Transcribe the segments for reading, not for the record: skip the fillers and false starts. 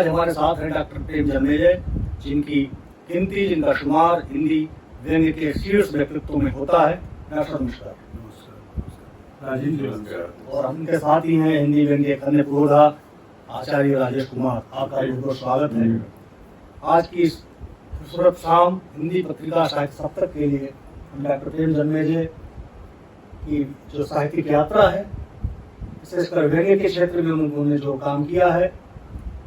आज हमारे साथ हैं डॉक्टर प्रेम जन्मेजय, जिनका शुमार हिंदी व्यंग्य के शीर्ष व्यक्तित्व में होता है। डॉक्टर नमस्कार। राजीव जी नमस्कार। और उनके साथ ही हैं हिंदी व्यंग्य कन्या पुरोधा आचार्य राजेश कुमार। आपका बहुत बहुत स्वागत है। आज की इस खूबसूरत शाम हिंदी पत्रिका साहित्य सप्ताह के लिए हम डॉक्टर प्रेम जन्मेजय की जो साहित्यिक यात्रा है, विशेषकर व्यंग्य के क्षेत्र में उन्होंने जो काम किया है,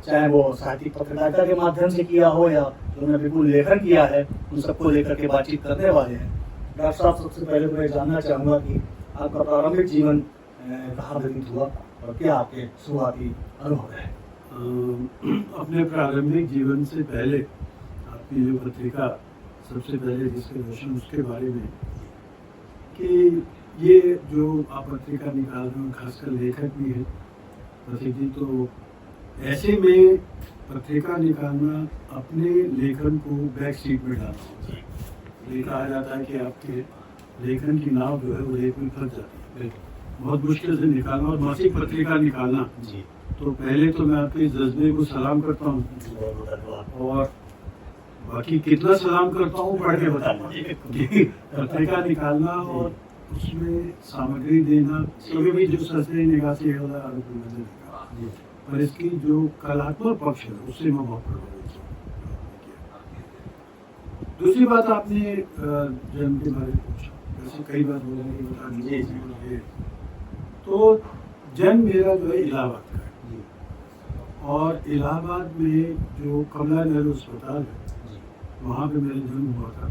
चाहे वो साहित्यिक पत्रकारिता के माध्यम से किया हो या जो उन्होंने बिल्कुल लेखन किया है, उन सबको लेकर के बातचीत करने वाले हैं। डॉक्टर साहब, सबसे पहले तो मैं जानना चाहूँगा कि आपका प्रारंभिक जीवन कहाँ व्यतीत हुआ और क्या आपके शुरुआती अनुभव है? अपने प्रारंभिक जीवन से पहले आपकी जो पत्रिका सबसे पहले जिसके दर्शन उसके बारे में कि ये जो आप पत्रिका निकाल रहे हो, खासकर लेखक भी हैं प्रसिद्ध जी, तो ऐसे में पत्रिका निकालना अपने लेखन को बैक सीट में डालना। ये कहा जाता है कि आपके लेखन की नाव जो है वो लेख में फंस जाती है, बहुत मुश्किल से निकालना। और मासिक पत्रिका निकालना जी, तो पहले तो मैं आपके जज्बे को सलाम करता हूँ, और बाकी कितना सलाम करता हूँ पढ़ के बताऊंगा। पत्रिका निकालना और उसमें सामग्री देना, कभी भी जो सस्ते निगाह से पर इसकी जो कलात्मक पक्ष है उससे मैं बहुत प्रभावित हूँ। दूसरी बात, आपने जन्म के बारे में पूछा, वैसे कई बात हो जाएगी, बता दीजिए। तो जन्म मेरा जो है इलाहाबाद का है, और इलाहाबाद में जो कमला नेहरू अस्पताल है वहाँ पे मेरा जन्म हुआ था।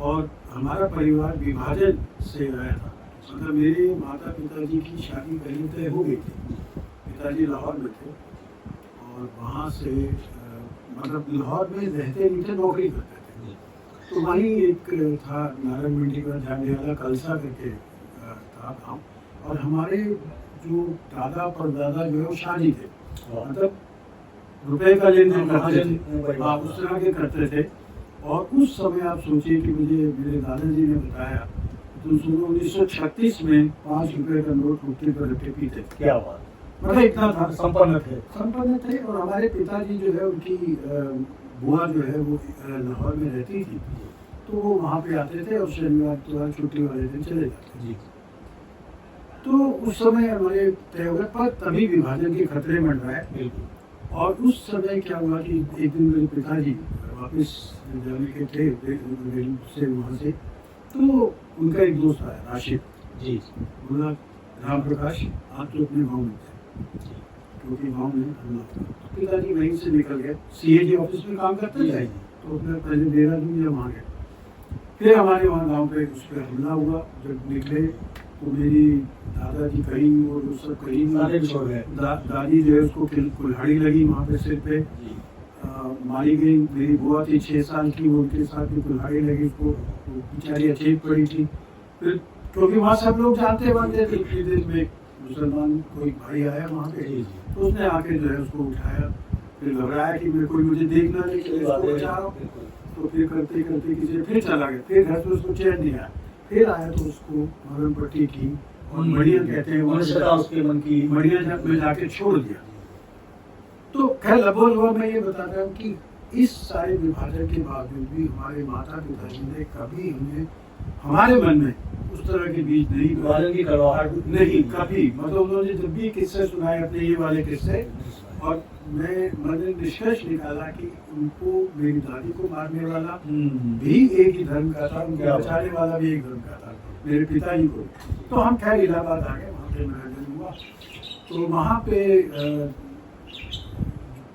और हमारा परिवार विभाजन से आया था, मतलब मेरे माता पिताजी की शादी पहले तय हो गई थी। पिताजी लाहौर में थे और वहाँ से मतलब लाहौर में रहते नहीं थे, नौकरी करते थे। तो वहीं एक था नारायण मंडी का जाने वाला कलसा करके था गाँव, और हमारे जो दादा परदादा जो है वो शादी थे, मतलब रुपए का लेन देन करते थे, आप उस तरह के करते थे। और उस समय आप सोचिए कि मुझे मेरे दादाजी ने बताया, तो सुनो 1936 में 5 रुपए का नोट रुपये पर रखे पीते। क्या बात, मतलब इतना था, संपन्न थे। और हमारे पिताजी जो है उनकी बुआ जो है वो लाहौर में रहती थी, तो वो वहाँ पे आते थे और शनिवार इतवार छुट्टी वाले दिन चले जाते थे। तो उस समय हमारे तय हो गए, पर तभी विभाजन के खतरे मंडराए। और उस समय क्या हुआ कि एक दिन मेरे पिताजी वापस जाने के थे से वहाँ से, तो उनका एक दोस्त आया राशिद जी, बोला राम प्रकाश आप तो अपने गाँव में थे, क्योंकि गाँव में हमला था। तो पिताजी वहीं से निकल गए, CAG ऑफिस में काम करते थे, तो अपने पहले देहरादून या वहाँ गए। फिर हमारे वहाँ गाँव पे उस पर हमला हुआ। जब निकले तो मेरी दादाजी कहीं और वो सब कहीं, दादी जो है उसको कुल्हाड़ी लगी वहाँ पे सिर पे, मारी गई। मेरी बुआ थी 6 साल की, वो उनके साथ भी कुल्हाड़ी लगी, उसको बेचारी अचेत पड़ी थी। फिर क्योंकि वहाँ सब लोग जानते वानते थे, इतनी देर में मुसलमान कोई भाई आया वहाँ पे, तो उसने आके जो है उसको उठाया। फिर घबराया कि मेरे कोई मुझे देखना नहीं, तो फिर करते करते किसी फिर चला गया। फिर घर से उसको चैन नहीं आया, फिर आया तो उसको मरहम पट्टी की और मड़िया कहते हैं उसके मन की मड़िया में जाके छोड़ दिया। तो खैर लगभग मैं ये बताता हूँ कि इस सारे विभाजन के बावजूद भी हमारे माता पिताजी ने कभी हमें हमारे मन में उस तरह के बीज नहीं, विभाजन की कड़वाहट नहीं कभी। मतलब उन्होंने जब भी किस्से सुनाए अपने ये वाले किस्से, और मैंने निष्कर्ष निकाला कि उनको, मेरी दादी को मारने वाला भी एक ही धर्म का था, उनके बचाने वाला भी एक धर्म का था, मेरे पिताजी को। तो हम खैर इलाहाबाद आ गए, वहाँ पे मेरा जन्म हुआ। तो वहाँ पे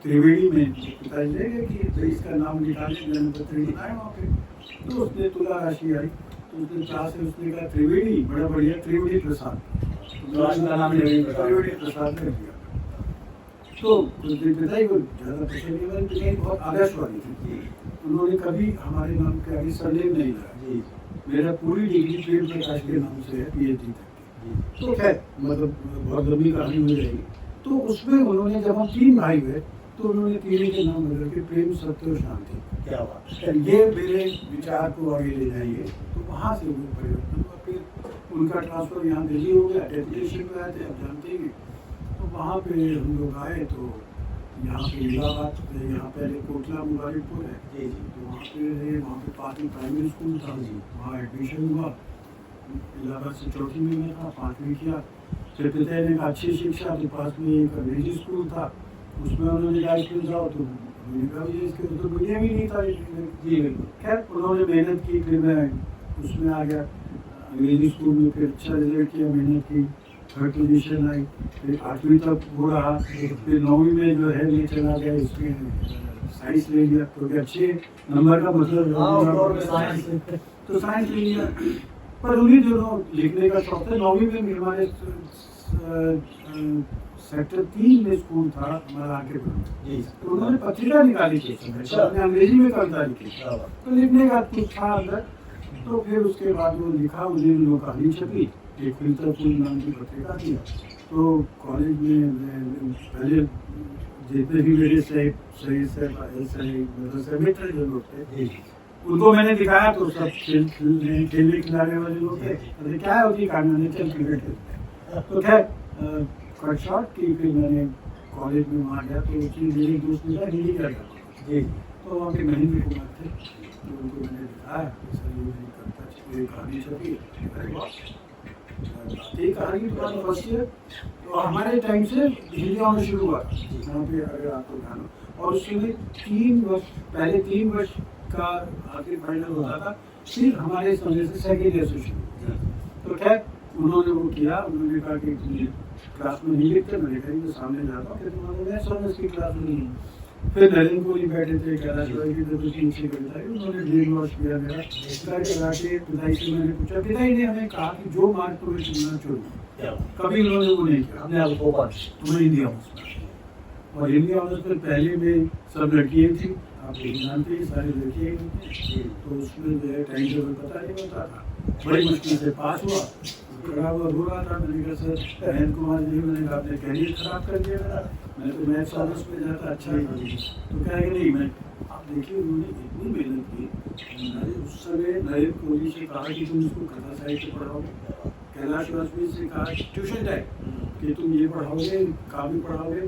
त्रिवेणी में पिताजी ले गए कि इसका नाम निकाले, जन्मपत्र बनाए वहाँ पे। तो उसने तुला राशि आई, तो उसने चाह से उसने कहा त्रिवेणी, बड़ा बढ़िया, त्रिवेणी प्रसाद, का नाम त्रिवेणी प्रसाद रख दिया। तो पिताजी को ज़्यादा पसंद नहीं, पिताजी बहुत आदर्शवादी थे, उन्होंने कभी हमारे नाम के आगे सरनेम नहीं लगाया। मेरा पूरी डिग्री प्रेम प्रकाश के नाम से है, PhD तक। तो खैर मतलब बहुत लंबी कहानी हो जाएगी। तो उसमें उन्होंने, जब हम 3 भाई हुए, तो उन्होंने तीनों के नाम बदल के प्रेम, सत्य और शांति। क्या बात, ये मेरे विचार को आगे ले जाएंगे। तो वहाँ से वो परिवर्तन हुआ। फिर उनका ट्रांसफर यहाँ दिल्ली हो गया, डेपुटेशन में आए थे, आप जानते हैं। तो वहाँ पे हम लोग आए, तो यहाँ पे इलाहाबाद, यहाँ पहले कोटला मुबारकपुर है, जी जी तो वहाँ पे पास में प्राइमरी स्कूल था, जी। वहाँ एडमिशन हुआ। इलाहाबाद से चौथी में मैं था, 5वीं किया। फिर पिता ने अच्छी शिक्षा, तो पास में एक अंग्रेजी स्कूल था, उसमें उन्होंने कहा इसमें जाओ, तो मैंने कहा मुझे इसके तो मीडियम ही नहीं था। जी बिल्कुल। खैर उन्होंने मेहनत की, फिर मैं उसमें आ गया अंग्रेजी स्कूल में, फिर अच्छा रिजल्ट किया, मेहनत की, 3rd पोजीशन आई। फिर 8वीं तक हो रहा, फिर 9वीं में जो है मैं चला गया इसमें साइंस ले लिया, क्योंकि अच्छे नंबर का मतलब हाँ, उस दौर में साइंस। तो साइंस ले लिया। पर उन्हीं दिनों लिखने का शौक था। 9वीं में हमारे सेक्टर 3 में स्कूल था हमारा आके, जी तो उन्होंने पत्रिका निकाली थी, अच्छा। हमने अंग्रेजी में कविता लिखी, क्या बात। तो लिखने का कुछ था अंदर। तो फिर उसके बाद वो लिखा, उन्हीं दिनों कहानी छपी, एक फिल्टर फूल नाम की पत्रिका थी। तो कॉलेज में पहले जितने भी मेरे सही मित्र जो लोग थे, जी उनको मैंने दिखाया, तो सब खेलने खिलाने वाले लोग थे। अरे क्या होती कहानी, चल क्रिकेट खेलते हैं। तो खैर कट शॉर्ट की, फिर मैंने कॉलेज में वहाँ गया, तो उसमें मेरे दोस्त ने कहा हिंदी क्या करता, जी तो वहाँ के महेंद्र कुमार थे, तो उनको मैंने दिखाया कि सर ये नहीं करता, ये कहानी छपी। अरे वाह, ये कहानी तुम्हारा फर्स्ट ईयर। तो हमारे टाइम से हिंदी आना शुरू हुआ यहाँ पे, अगर आपको ध्यान हो। और उसमें 3 वर्ष, पहले 3 वर्ष का आखिर फाइनल होता था, फिर हमारे समय से 2nd ईयर से शुरू। तो खैर उन्होंने वो किया, उन्होंने कहा कि तुम क्लास में नहीं लिखते, मैंने कहा मैं सामने जाता हूँ, तुम्हारे मैं समझ की क्लास में नहीं। फिर नरेंद्र कोहली बैठे थे, कैलाश भाई की 2-3 से कविता, उन्होंने ब्रेन वॉश किया मेरा। करा के पिताई से मैंने पूछा, पिताई ने हमें कहा कि जो मार्क तुम्हें चुनना चुनो, कभी उन्होंने वो नहीं किया, हमने आपको तुम्हें हिंदी ऑनर्स में। और हिंदी ऑनर्स में पहले में सब लड़कियाँ थी, आप जानते हैं सारी लड़कियाँ थी, तो उसमें जो है टाइम टेबल पता नहीं होता था, बड़ी मुश्किल से पास हुआ। खड़ा हुआ रो रहा था, मैंने कहा सर महेंद्र कुमार जी, मैंने कहा आपने कैरियर खराब कर दिया मेरा, मैं तो मैथ्स ऑनर्स में जाता अच्छा ही। तो कहेंगे नहीं, मैं आप देखिए उन्होंने इतनी मेहनत की। मैंने उस समय नरेंद्र कोहली से कहा कि तुम इसको कथा साहित्य पढ़ाओगे, कैलाश वाजपेयी से कहा ट्यूशन टाइम कि तुम ये पढ़ाओगे, काव्य पढ़ाओगे,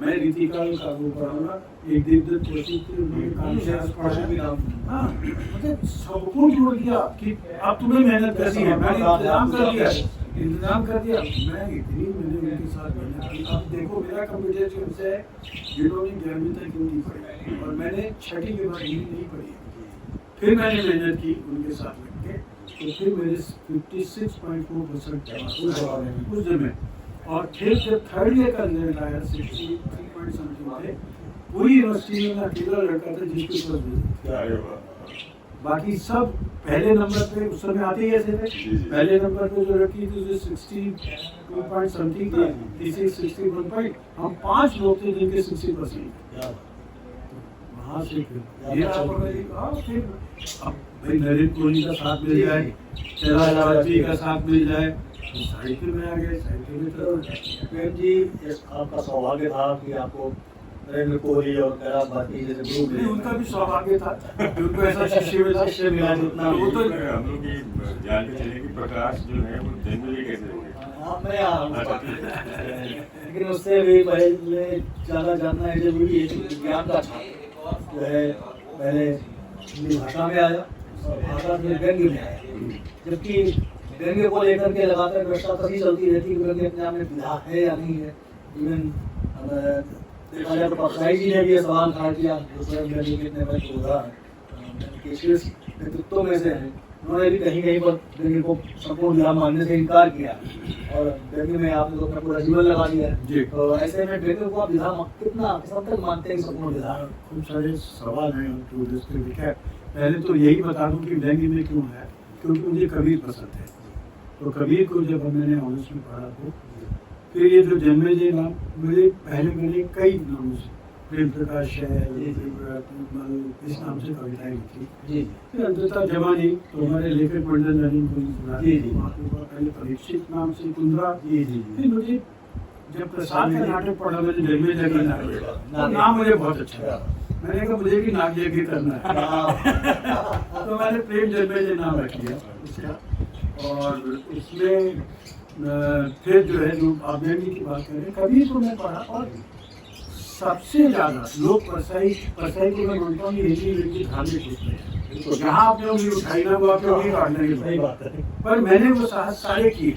मैं रीतिका का वो पढ़ाऊंगा, एक देवदत्त कोशिश हाँ, मतलब सबको जोड़ दिया कि अब तुम्हें मेहनत करनी है, मैंने इंतजाम कर दिया। मैं इतनी मैंने उनके साथ मेहनत की। अब देखो मेरा कंप्यूटर से है, जिन्होंने 11वीं तक हिंदी पढ़ी और मैंने 6वीं के बाद हिंदी नहीं पढ़ी। फिर मैंने मेहनत की उनके साथ लग के, तो फिर मेरे 56.4% उस दिन में। और फिर जब 3rd ईयर का रिजल्ट आया 63 पॉइंट समथिंग थे, पूरी यूनिवर्सिटी में मैं अकेला लड़का था जिसके ऊपर बाकी सब पहले नंबर पे उस समय आते ही ऐसे थे। पहले नंबर पे जो लड़की थी उसे 62 पॉइंट समथिंग था, तीसरी 61 पॉइंट, हम 5 लोग थे जिनके 60%। वहाँ से फिर ये फिर अब भाई नरेंद्र कोहली का साथ मिल जाए, कैलाश वाजपेयी का साथ मिल जाए, तो साहित्य में आ गए। साहित्य में तो प्रेम जी, आपका सौभाग्य था कि आपको नरेंद्र कोहली और कैलाश वाजपेयी जैसे गुरु मिले। उनका भी सौभाग्य था, उनको ऐसा शिष्य मिला जितना वो तो हम लोग की जानते चले कि प्रकाश जो है वो जन्मले कैसे हो गए। हाँ, मैं यहाँ लेकिन उससे भी पहले ज़्यादा जानना है जरूरी है कि विज्ञान का छात्र जो है पहले हिंदी भाषा में आया और भाषा में व्यंग्य में आया, जबकि व्यंग्य को लेकर के लगातार व्यवस्था तभी चलती रहती है कि व्यंग्य अपने आप में विधा है या नहीं है। इवन देखा जाए तो पटनायक जी ने भी ये सवाल खड़ा किया, जो स्वयं व्यंग्य के इतने बड़े उदाहरण के शीर्ष नेतृत्व में से हैं, उन्होंने भी कहीं कहीं पर व्यंग्य को संपूर्ण विधा मानने से इनकार किया और व्यंग्य में आपने तो अपना पूरा जीवन लगा दिया है। तो ऐसे में व्यंग्य को आप विधा कितना किस हद तक मानते हैं संपूर्ण विधा? खूब सारे सवाल हैं जो जिसके लिखा है। पहले तो यही बता दूं कि व्यंग्य में क्यों है, क्योंकि मुझे कबीर पसंद है। तो कबीर को जब मैंने ऑनर्स में पढ़ा तो फिर ये जो जन्मेजय नाम मुझे पहले मैंने कई नामों से प्रेम प्रकाश है इस नाम से कविताएं लिखी। फिर अंततः जमानी तो हमारे लेखक मंडल नवीन को पहले परीक्षित नाम से कुंद्रा। फिर मुझे जब प्रसाद का नाटक पढ़ा मैंने जन्मेजय का नाटक, तो नाम मुझे बहुत अच्छा लगा। मैंने कहा मुझे भी नाम यज्ञ करना है तो मैंने प्रेम जन्मेजय नाम रख लिया उसका। और उसमें फिर जो है जो आप व्यंग्य की बात करें, कबीर को मैं पढ़ा और सबसे ज्यादा लोग परसाई को मैं मानता हूँ हिंदी में की धार्मिक पुस्तक है। जहाँ आपने उंगली उठाई ना वो आपने उंगली काटने की सही बात है। पर मैंने वो साहस सारे किए।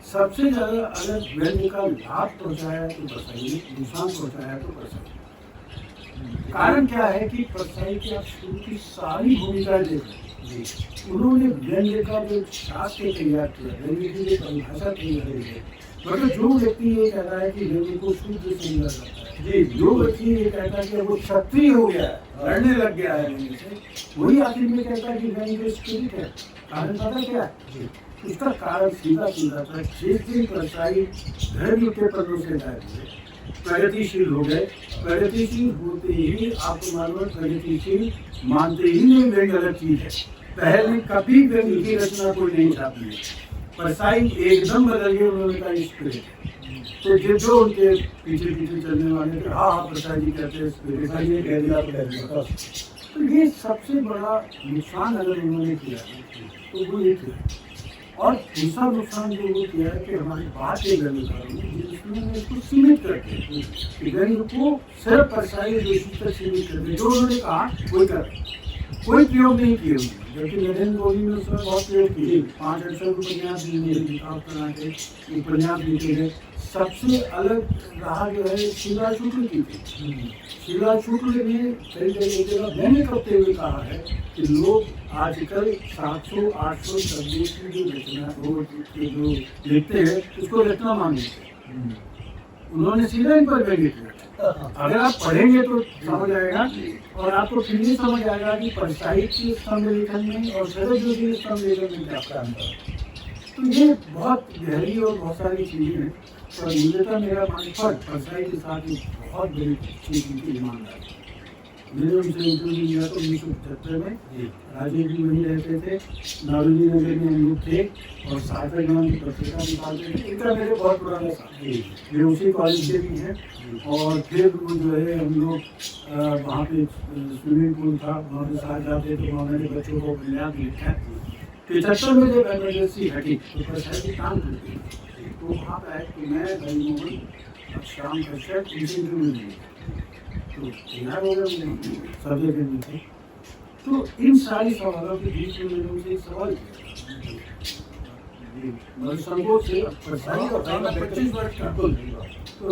सबसे ज्यादा अगर व्यंग्य का लाभ पहुंचाया तो परसाई ने, नुकसान पहुंचाया तो परसाई। कारण क्या है कि परसाई की आप शुरू की सारी भूमिकाएं देखें, उन्होंने व्यंग्य का जो शास्त्र तैयार किया, व्यंग्य की जो परिभाषा तैयार की है, मतलब जो व्यक्ति ये कहता है कि व्यंग्य को शूद्र से मिला जाता है, जी, जो व्यक्ति ये कहता है कि वो क्षत्रिय हो गया है, लड़ने लग गया है व्यंग्य से, वही आखिर में कहता है कि व्यंग्य स्पिरिट है। कारण पता क्या है? उसका कारण सीधा सीधा था, जिस दिन परसाई धर्म के पदों से गायब, प्रगतिशील हो गए, प्रगतिशील होते ही आपको मालूम है, प्रगतिशील मानते ही नहीं व्यंग्य अलग चीज है। पहले कभी व्यंग्य की रचना कोई नहीं छापी है, परसाई एकदम बदल गए, उन्होंने कहा स्पिरिट। तो जो उनके पीछे पीछे चलने वाले थे, हाँ हाँ परसाई जी कहते हैं स्पिरिट, ये कह दिया। तो ये सबसे बड़ा नुकसान अगर उन्होंने किया तो वो ये किया। और दूसरा नुकसान जो वो किया है कि हमारी बात के व्यंग्यकारों ने जिसमें इसको सीमित करते हैं, व्यंग्य को सिर्फ परसाई जोशी तक सीमित करते, जो उन्होंने कहा कोई कर, कोई प्रयोग नहीं किए उन्होंने। जबकि नरेंद्र मोदी ने उसमें बहुत प्रयोग किए, 5 अक्षर उपन्यास उपन्यास लिखे गए। सबसे अलग रहा जो है शिवराज शुक्ल की थी। शिवराज शुक्ल ने कई जगह मैंने करते हुए कहा है कि लोग आजकल 700-800 शब्दों की जो रचना जो लिखते हैं उसको रचना मान लेते हैं। उन्होंने सीधा इन पर व्यंग्य किया। अगर आप पढ़ेंगे तो समझ आएगा, और आपको फिर भी समझ आएगा कि परसाई की स्तंभ लेखन में और शरद जोशी के स्तंभ लेखन में क्या अंतर है। तो ये बहुत गहरी और बहुत सारी चीजें हैं। और मूलतः मेरा मानफल परसाई के साथ एक बहुत बड़ी चीज उनकी ईमानदारी। मैंने उनसे इंटरव्यू लिया तो 1975 में, राजेश जी वहीं रहते थे, नारोजी नगर में हम लोग थे और सार्थक नाम की पत्रिका निकालते थे। इनका मेरे बहुत पुराना साथी, वे उसी कॉलेज से भी हैं। और फिर वो जो है हम लोग वहाँ पे स्विमिंग पूल था, वहाँ पे साथ जाते थे, वहाँ मैंने बच्चों को बुनियाद लिखा है। 75 में जब एमरजेंसी हटी तो परसाई की काम करती, तो वहाँ पे आए तो मैं भाई मोहन शाम का शर्ट इंटरव्यू में लिया, तो तैयार हो गए सब जगह में थे। तो इन सारी सवालों के बीच में मैंने उनसे एक सवाल किया, संकोच से परसाई और 25 वर्ष का, तो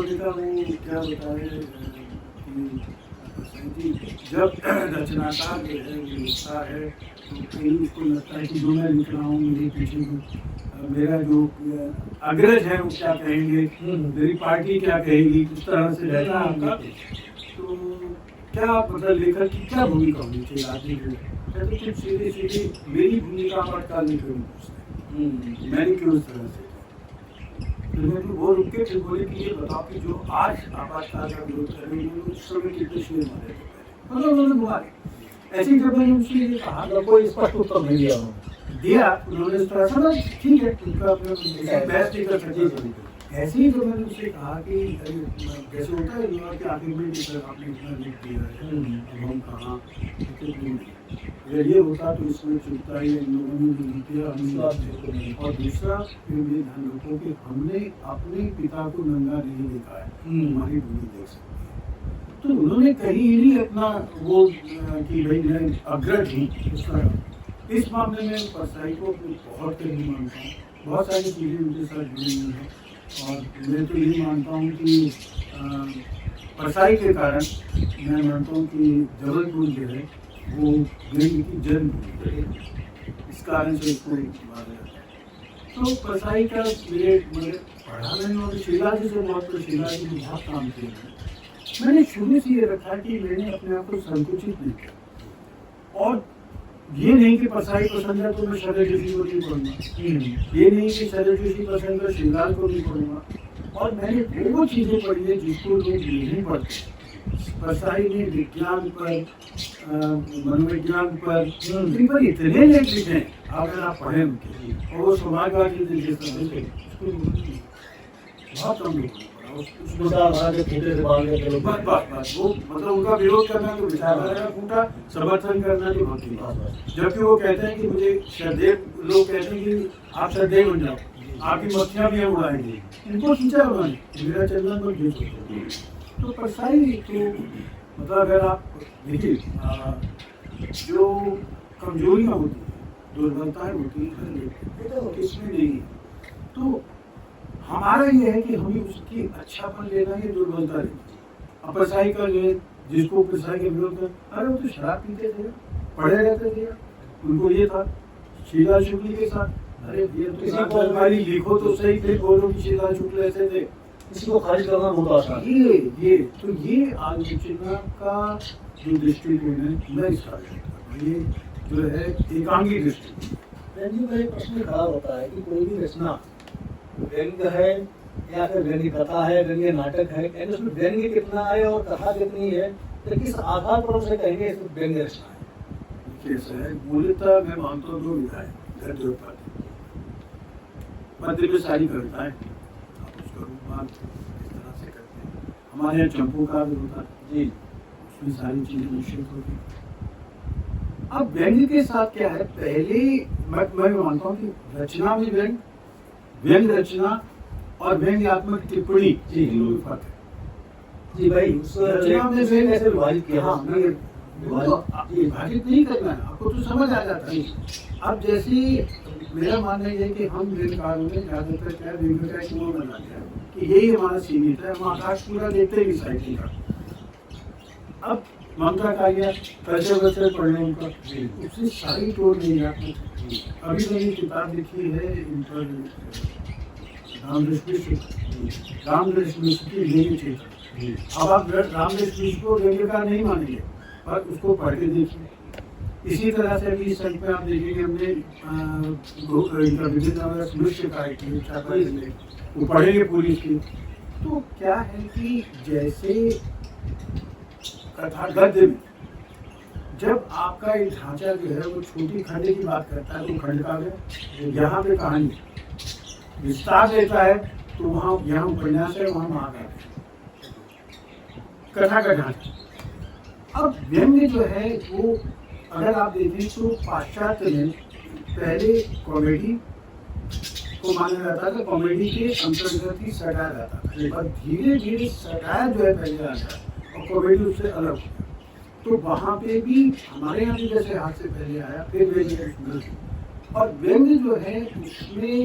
देखा वो क्या होता है जब रचनाकार जो है लिखता है तो कहीं उसको लगता है कि जो मैं लिख रहा हूँ मेरे पीछे मेरा जो अग्रज है वो क्या कहेंगे, मेरी पार्टी क्या कहेगी, किस तरह से रहता है आपका। तो क्या मतलब लेखक की क्या भूमिका होनी चाहिए आदमी को, कहते कुछ सीधे सीधे मेरी भूमिका आपातकाल में क्यों पूछते, मैंने क्यों इस तरह से। फिर मैं तो वो रुक के फिर बोले कि ये बताओ कि जो आज आपातकाल का विरोध कर रहे हैं उस समय कितने शेर मारे थे, मतलब उन्होंने मारे। ऐसे जब मैंने उनसे ये कहा तो कोई स्पष्ट उत्तर नहीं दिया, उन्होंने इस तरह समझ ठीक है उनका बहस नहीं कर सकते। ऐसे ही जो मैंने उससे कहा कि जैसे होता है युवा के आगे में आपने इतना लिख दिया है, अब हम कहाँ, अगर ये होता तो इसमें चुपता है इन लोगों ने जो लिख दिया हमने। और दूसरा फिर भी ध्यान रखो कि हमने अपने पिता को नंगा नहीं देखा है, हमारी भूमि देख सकती है। तो उन्होंने कहीं नहीं अपना वो कि भाई मैं अग्रज हूँ उस तरह। इस मामले में परसाई को बहुत कहीं मानता हूँ, बहुत सारी चीज़ें उनके साथ जुड़ी हुई हैं। और मैं तो ये मानता हूँ कि परसाई के कारण मैं मानता हूँ कि जबलपुर जो है वो व्यंग्य की जन्मभूमि है, इस कारण से इसको माना जाता है। तो परसाई का मेरे पढ़ा मैंने और शिलाजी से बहुत शिलाजी ने बहुत काम किया है। मैंने शुरू से ये रखा कि मैंने अपने आप को संकुचित नहीं किया, और ये नहीं कि परसाई पसंद है तो मैं शरद जोशी को नहीं पढ़ूंगा, ये नहीं कि शरद जोशी पसंद है शिवराज को नहीं पढ़ूंगा। और मैंने वो चीज़ें पढ़ी है जिसको लोग नहीं पढ़ते। परसाई ने विज्ञान पर, मनोविज्ञान पर, इन पर इतने लेख लिखे हैं, अगर आप पढ़ें उनके, और वो समाजवादी थे बहुत कम लोग बस वो मतलब उनका विरोध करना तो विचारधारा फूटा, समर्थन करना तो भक्ति। जबकि वो कहते हैं कि मुझे श्रद्धेव, लोग कहते हैं कि आप श्रद्धेव बन जाओ, आपकी मक्खियाँ भी उड़ाएंगे, इनको खींचा उन्होंने, मेरा चंदन पर तो परछाई तो मतलब अगर आप देखिए जो कमजोरियाँ होती हैं, दुर्बलताएं होती हैं, हर व्यक्ति तो इसमें नहीं है। तो हमारा ये है कि हमें उसकी अच्छापन लेना है, दुर्बलता लेनी। अब परछाई का जो है, जिसको परछाई के विरोध कर, अरे वो तो शराब पीते थे, पढ़े रहते थे, उनको ये था शीला शुक्ल के साथ, अरे ये तो किसी को हमारी लिखो तो सही, फिर बोलो कि शीला शुक्ल ऐसे थे। किसी को खारिज करना बहुत आसान है। ये आलोचना का जो दृष्टिकोण है, मैं इसका ये जो है एकांगी दृष्टि। व्यंग्य का एक प्रश्न खड़ा होता है कि कोई भी रचना व्यंग्य है या फिर व्यंग्य कथा है, व्यंग्य नाटक है, यानी उसमें व्यंग्य कितना है और कथा कितनी है, तो किस आधार पर उसे कहेंगे इसमें व्यंग्य रचना है? कैसा है, मूलतः मैं मानता हूँ दो विधाएं, गद्य और पद्य। पद्य में सारी कविताएं आप उसका रूपमान इस तरह से करते हैं। हमारे यहाँ चंपू का भी होता है जी, उसमें सारी चीजें निश्चित होती। अब व्यंग्य के साथ क्या है, पहले मैं मानता हूँ कि रचना में व्यंग्य रचना और व्यंग्यात्मक टिप्पणी जी, फर्क है। जी भाई, उस रचना में व्यंग्य कैसे विभाजित किया? हाँ, विभाजित नहीं करना है, आपको तो समझ आ जाता है। अब जैसे मेरा मानना ये है कि हम व्यंग्यकारों ने ज्यादातर क्या व्यंग्य का एक मोड़ बना दिया कि यही हमारा सीमित है, हम आकाश पूरा देखते ही साइकिल का। अब ममता का या कैसे वैसे पढ़ने उनका उससे सारी तोड़ नहीं जाती। अभी मैंने किताब लिखी है इन पर रामदेश मिश्र की व्यंग्य क्षेत्र। अब आप रामदेश मिश्र को व्यंग्यकार नहीं मानेंगे, पर उसको पढ़ के देखिए। इसी तरह से अभी संघ में आप देखेंगे हमने विभिन्न दृश्य का वो पढ़ेंगे पूरी की। तो क्या है कि जैसे कथा गद्य में जब आपका एक ढांचा जो है वो छोटी खंड की बात करता है तो खंड का है, यहाँ पे कहानी विस्तार देता है तो वहाँ यहाँ उपन्यास है, वहाँ महाकाव्य कथा का ढांचा। अब व्यंग्य जो है वो अगर आप देखें तो पाश्चात्य में पहले कॉमेडी को माना जाता था, कॉमेडी के अंतर्गत ही सटायर आता था, पर धीरे धीरे सटायर जो है पहले आता है और कॉमेडी उससे अलग हो गया। तो वहाँ पे भी हमारे यहाँ भी जैसे हाथ से पहले आया, फिर व्यंग्य और व्यंग्य जो है उसमें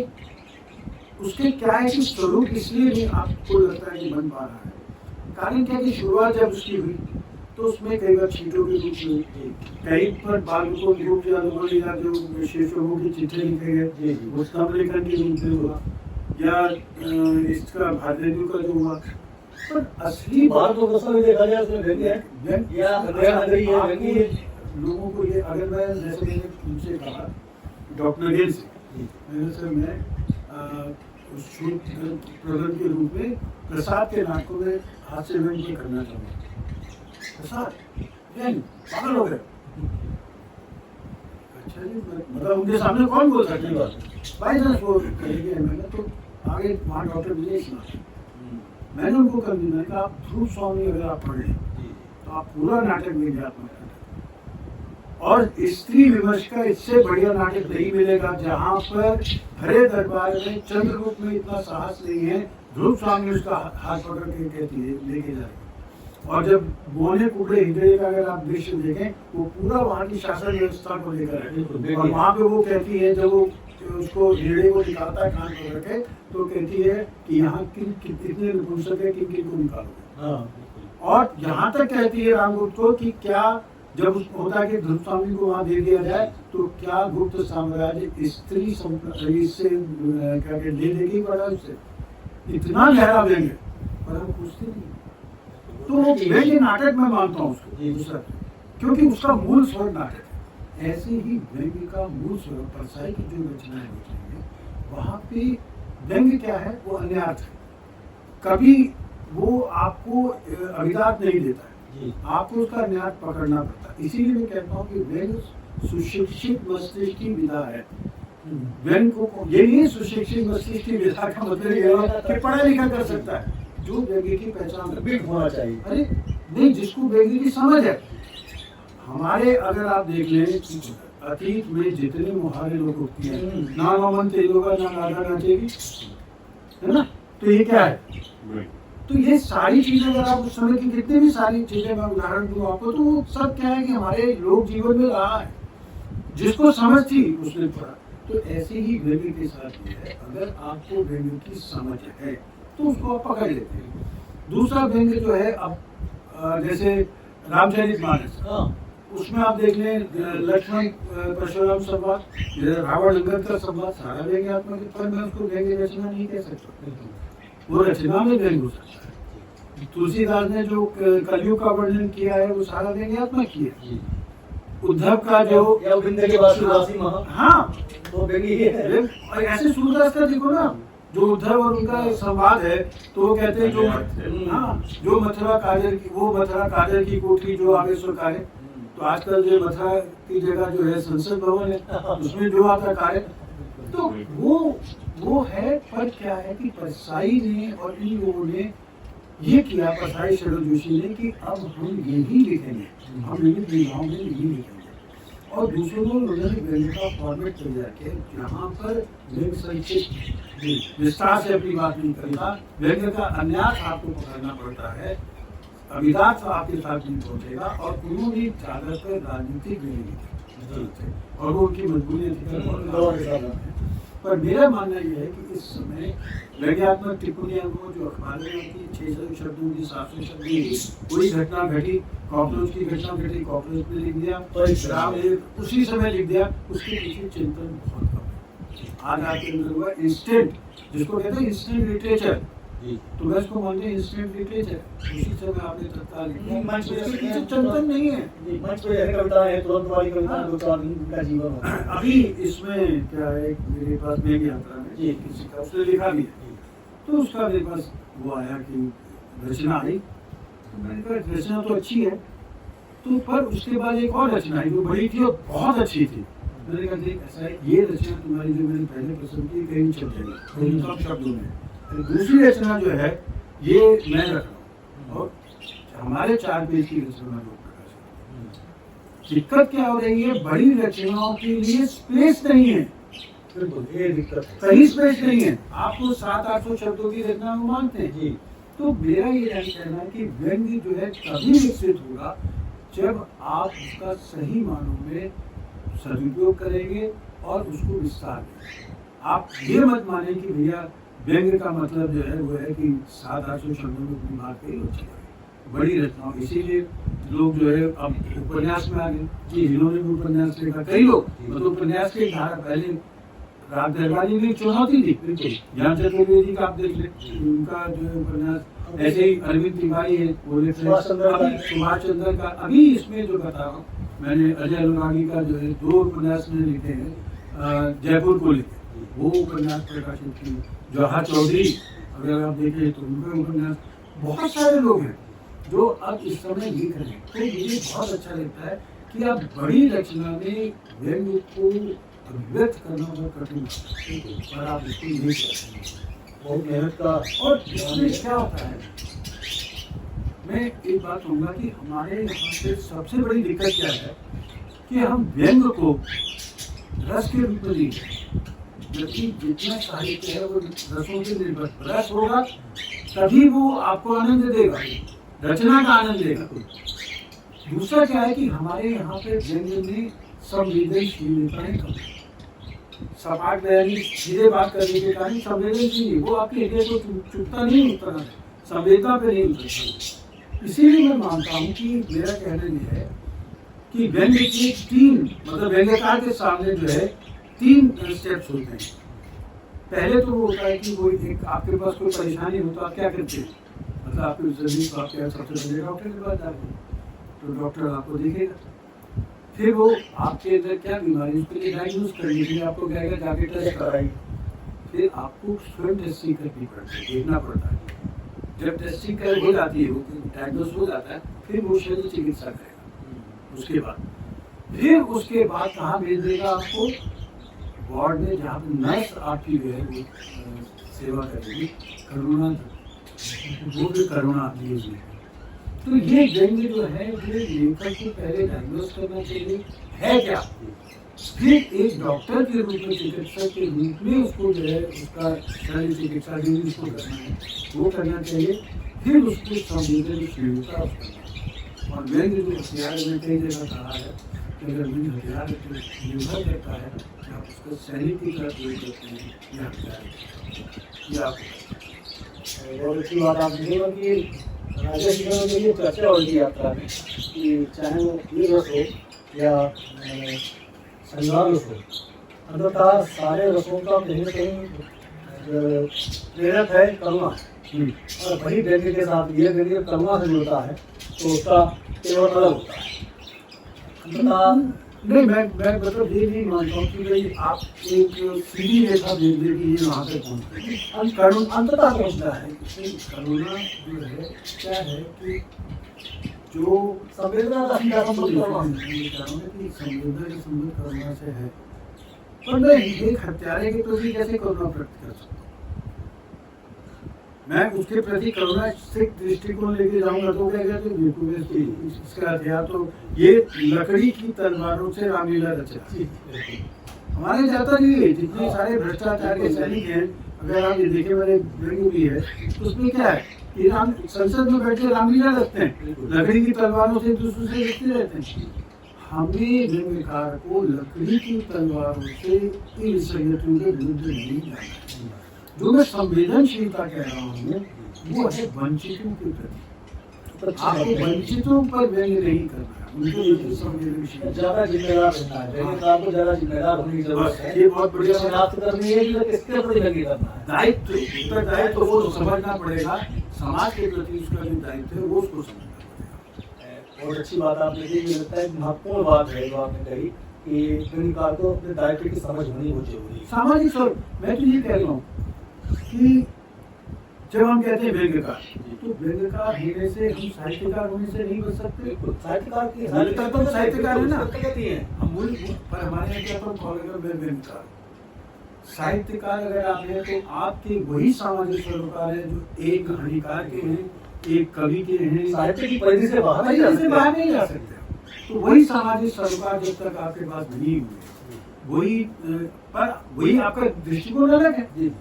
उसके क्या है कि स्वरूप इसलिए नहीं आपको लगता है कि बन पा रहा है। कारण क्या कि शुरुआत जब उसकी हुई तो उसमें कई बार चीटों के रूप में, कहीं पर बालकों के रूप या जो विशेषज्ञों की चिट्ठी लिखे गए वो स्तंभलेखन के रूप में हुआ, या इसका भारतेंदु का जो हुआ। पर असली बात तो दसों में देखा जाए उसमें व्यंग्य है या व्यंग्य है, व्यंग्य लोगों को ये, अगर मैं जैसे मैंने उनसे कहा डॉक्टर गेल से, मैंने सर मैं उस शोध प्रबंध के रूप में प्रसाद के नाटकों में हाथ से व्यंग्य करना चाहूँगा। प्रसाद पागल हो गए। अच्छा जी, मतलब उनके सामने कौन बोल सकते हैं? बाई चांस वो करेंगे, मैंने तो आगे वहाँ डॉक्टर विजय सुना, मैंने उनको कर दिया कि आप ध्रुव स्वामी अगर आप पढ़ लें तो आप पूरा नाटक मिल जाता है। और स्त्री विमर्श का इससे बढ़िया नाटक नहीं मिलेगा जहाँ पर भरे दरबार में चंद्रगुप्त में इतना साहस नहीं है, ध्रुव स्वामी उसका हाथ पकड़ के कहती है लेके जाएगी। और जब बोने कुबड़े हृदय का अगर आप दृश्य देखें वो पूरा वहाँ की शासन व्यवस्था को लेकर है। और वहाँ पे वो कहती है जब वो उसको हृदय को निकालता है कान को रखे तो कहती है कि यहाँ कितने नपुंसक है, किन किन को निकालो। और यहाँ तक कहती है रामगुप्त को कि क्या जब होता है कि ध्रुव स्वामी को वहाँ दे दिया जाए तो क्या गुप्त साम्राज्य स्त्री से क्या ले देगी पड़ा उससे, इतना गहरा व्यंग्य, पर हम पूछते नहीं। तो व्यंग्य नाटक में मानता हूँ उसको दूसरा, क्योंकि उसका मूल स्वर नाटक है। ऐसे ही व्यंग्य का मूल स्वर परछाई की जो रचनाएं होती हैं वहाँ पे व्यंग्य क्या है, वो अन्यार्थ है। कभी वो आपको अभिदात नहीं देता है, आपको उसका न्याय पकड़ना पड़ता है। इसीलिए मैं कहता हूँ कि व्यंग्य सुशिक्षित मस्तिष्क की विधा है। व्यंग्य को ये नहीं सुशिक्षित मस्तिष्क की विधा का मतलब ये है कि पढ़ा लिखा कर सकता है, जो व्यंग्य की पहचान होना चाहिए। अरे नहीं, जिसको व्यंग्य की समझ है। हमारे अगर आप देख लें अतीत में जितने मुहारे लोग होती हैं, ना नमन तेलोगा ना राधा नाचेगी, है ना, तो ये क्या है? तो ये सारी चीजें अगर आप उस समय की जितनी भी सारी चीजें मैं उदाहरण दूं आपको, तो वो सब क्या है कि हमारे लोक जीवन में रहा है, जिसको समझ थी उसने पढ़ा। तो ऐसे ही व्यंग्य के साथ ये है, अगर आपको व्यंग्य की समझ है तो उसको आप पकड़ लेते हैं। दूसरा व्यंग्य जो है, अब जैसे रामचरितमानस, उसमें आप देख लें लक्ष्मण परशुराम संवाद, रावण अंगद का संवाद, सारा व्यंग्यात्मक है, पर मैं उसको व्यंग्य रचना नहीं कह सकता, वो रचना में व्यंग्य हो सकता है। तुलसीदास ने जो कलयुग का वर्णन किया है वो सारा व्यंग्यात्मक किया है। उद्धव का जो के वासी महा, हाँ वो व्यंग्य ही है। और ऐसे सूरदास का देखो ना, जो उद्धव और उनका संवाद है, तो वो कहते हैं जो मथुरा काजर की, वो मथुरा काजर की कोठी जो आगे सुरकारे। तो आजकल जो मथुरा की जगह जो है संसद भवन है, उसमें जो आता कार्य, तो वो है। पर क्या है कि परसाई ने और इन लोगों ने ये किया, परसाई शरण जोशी ने, कि अब हम यही लिखेंगे, हम विविध विधाओं में यही लिखेंगे। और दूसरों को उन्होंने व्यंग्य का फॉर्मेट तैयार किया, जहाँ पर व्यंग्य संक्षिप्त विस्तार से अपनी बात नहीं करता, व्यंग्य का अन्यास आपको पकड़ना पड़ता है, अभिलाष आपके साथ नहीं पहुंचेगा। और उन्होंने ज्यादातर राजनीतिक व्यंग्य थे और वो उनकी मजबूरी थी। पर मेरा मानना यह है कि इस समय व्यंग्यात्मक टिप्पणियां को जो अखबार में की 600 शब्दों की 700 शब्दों की कोई घटना घटी, कॉकरोच की घटना घटी, कॉकरोच ने लिख दिया, उसी समय लिख दिया, उसके पीछे चिंतन बहुत कम है। आज आपके अंदर हुआ इंस्टेंट, जिसको कहते हैं इंस्टेंट लिटरेचर, तो मैं इसको मानते हैं इंस्टेंट लिटरेचर, उसी समय आपने तत्काल लिखा, चिंतन नहीं है। मंच पे यह कविता है, तुरंत वाली कविता, दो चार दिन का जीवन होता है। अभी इसमें क्या है, मेरे पास मेघ यात्रा में किसी का उसने लिखा भी है, तो उसका मेरे पास वो आया कि रचना आई, तो मैंने कहा रचना तो अच्छी है, तो पर उसके बाद एक और रचना आई जो बड़ी थी और बहुत अच्छी थी। मैंने कहा देख ऐसा है, ये रचना तुम्हारी जो मैंने पहले पसंद की कहीं चल जाएगी, कम शब्दों में। दूसरी रचना जो है ये मैं रख रहा हूँ, और हमारे 4 पेज की रचना लोग प्रकाशित। दिक्कत क्या हो रही है, बड़ी रचनाओं के लिए स्पेस नहीं है, ये दिक्कत कहीं स्पेस नहीं है। आपको 700-800 शब्दों की रचना हम मानते हैं जी। तो मेरा ये कहना है कि व्यंग्य जो है तभी विकसित होगा जब आप उसका सही मानों में सदुपयोग करेंगे और उसको विस्तार देंगे। आप ये मत माने कि भैया व्यंग्य का मतलब जो है वो है कि 700-800 शब्दों में अपनी बात कही होती है, बड़ी रचनाओं। इसीलिए लोग जो है अब उपन्यास में आ गए जी, जिन्होंने भी उपन्यास लिखा, कई लोग मतलब उपन्यास की धारा पहले राग दरबारी में चुनौती थी, ज्ञान चतुर्वेदी का आप देख ले, उनका जो है उपन्यास, ऐसे ही अरविंद तिवारी है, वो लिख रहे हैं, सुभाष चंद्र का। अभी इसमें जो बता रहा हूँ, मैंने अजय अनुरागी का जो है 2 उपन्यास में लिखे हैं, जयपुर को लिखे, वो उपन्यास प्रकाशित किए। जवाहर चौधरी अगर आप देखें तो उनका उपन्यास, बहुत सारे लोग हैं जो अब इस समय लिख रहे हैं। तो मुझे बहुत अच्छा लगता है कि आप बड़ी रचना में व्यंग्य को व्यक्त करना बहुत कठिन है, और आप इसको नहीं करते, बहुत मेहनत का। और इसमें क्या होता है, मैं एक बात कहूँगा कि हमारे यहाँ पे सबसे बड़ी दिक्कत क्या है कि हम व्यंग्य को रस के रूप में नहीं लेते, जबकि जितना साहित्य है वो रसों से निर्भर, रस होगा तभी वो आपको आनंद देगा, रचना का आनंद देगा। दूसरा क्या है कि हमारे यहाँ पे व्यंग्य में संवेदनशीलताएं कम, सपाट बयानी सीधे बात करने के कारण संवेदनशील, वो आपके हृदय को चुपता नहीं उतरना है, संवेदना पे नहीं उतरता। इसीलिए मैं मानता हूँ कि मेरा कहना यह है कि व्यंग्य की 3 मतलब व्यंग्यकार के सामने जो है 3 स्टेप्स होते हैं। पहले तो वो होता है कि वो एक आपके पास कोई परेशानी हो तो आप क्या करते हैं, मतलब आपके जरूरी तो आपके सबसे पहले डॉक्टर के पास जाते हैं, तो डॉक्टर आपको देखेगा, फिर वो आपके अंदर क्या बीमारी उसके लिए डायग्नोज करने के लिए आपको कहेगा जाके टेस्ट कराइए, फिर आपको स्वयं टेस्टिंग करनी पड़ती है, देखना पड़ता है। जब टेस्टिंग कर हो जाती है, वो डायग्नोज हो जाता है, फिर वो शल्य चिकित्सा करेगा। उसके बाद कहाँ भेज देगा आपको, वार्ड में, जहाँ पे नर्स आपकी जो है वो सेवा करेगी, करुणा, वो भी करुणा न्यूज में। तो ये व्यंग्य जो है ये लेखक को पहले डायग्नोज करना चाहिए है क्या, फिर एक डॉक्टर के रूप में, चिकित्सक के रूप में उसको जो है उसका शल्य चिकित्सा जो भी उसको करना है वो करना चाहिए। फिर उसको संवेदनशीलता और व्यंग्य जो हथियार में कई जगह कहा है कि अगर व्यंग्य हथियार निर्भर करता है कि आप उसका सैनिक की तरह प्रयोग करते हैं या हथियार या बहुत अच्छी बात आप देखिएगा कि राजेश जी के लिए चर्चा हो रही यात्रा में कि चाहे वो वीर रस हो या संग्राम रस हो, अंततः सारे रसों का कहीं ना कहीं प्रेरक है करुणा। और वही व्यक्ति के साथ ये व्यक्ति करुणा से जुड़ता है तो उसका केवल अलग होता है। अंततः नहीं, मैं मतलब ये नहीं मानता हूँ कि भाई आप एक सीधी रेखा भेज दे कि ये वहाँ से पहुँच करुण अंततः पहुँचना है। करुणा जो है क्या है कि जो संवेदना का सीधा संबंध करुणा कि संवेदना के संबंध करुणा से है, पर मैं एक हत्यारे के प्रति कैसे करुणा व्यक्त कर सकता हूँ? मैं उसके प्रति करुणा से दृष्टिकोण लेके जाऊंगा तो क्या कहते हैं बिल्कुल इसका हथियार तो ये लकड़ी की तलवारों से रामलीला रचा। हमारे जाता नहीं है जितने सारे भ्रष्टाचार के सैनिक हैं, अगर आप ये देखे मेरे व्यंग्य भी है तो उसमें क्या है कि राम संसद में बैठे रामलीला रखते हैं, लकड़ी की तलवारों से दूसरे से लिखते रहते हैं। हमें व्यंग्यकार को लकड़ी की तलवारों से इन संगठनों के विरुद्ध नहीं जाना है। जो मैं संवेदनशीलता कह रहा हूँ वो है वंचितों के प्रति। आपको वंचितों पर व्यंग्य नहीं करना है, उनको संवेदनशील ज्यादा जिम्मेदार रहना है। आपको ज्यादा जिम्मेदार होने की जरूरत है। ये बहुत बढ़िया शनाख्त करनी है कि किसके प्रति व्यंग्य करना है। दायित्व, उत्तरदायित्व वो समझना पड़ेगा, समाज के प्रति उसका जो दायित्व है वो उसको समझना पड़ेगा। बहुत अच्छी बात आपने की, मुझे लगता है महत्वपूर्ण बात है जो आपने कही कि व्यंग्यकार को अपने दायित्व की समझ होनी बहुत जरूरी है। सामाजिक स्वरूप मैं तो ये कह रहा हूँ कि जब हम कहते हैं व्यंग्यकार तो व्यंग्यकार होने से हम साहित्यकार होने से नहीं बच सकते। साहित्यकार की मूलतः तो साहित्यकार है ना, कहती है हम मूल पर हमारे यहाँ क्या तो कॉलेज में व्यंग्यकार साहित्यकार अगर आप हैं तो आपके वही सामाजिक स्वरूपकार हैं जो एक कहानीकार के हैं, एक कवि के हैं। साहित्य की परिधि से बाहर नहीं जा सकते। तो वही सामाजिक स्वरूपकार जब तक आपके पास नहीं हुए वही पर वही आपका दृष्टिकोण अलग है।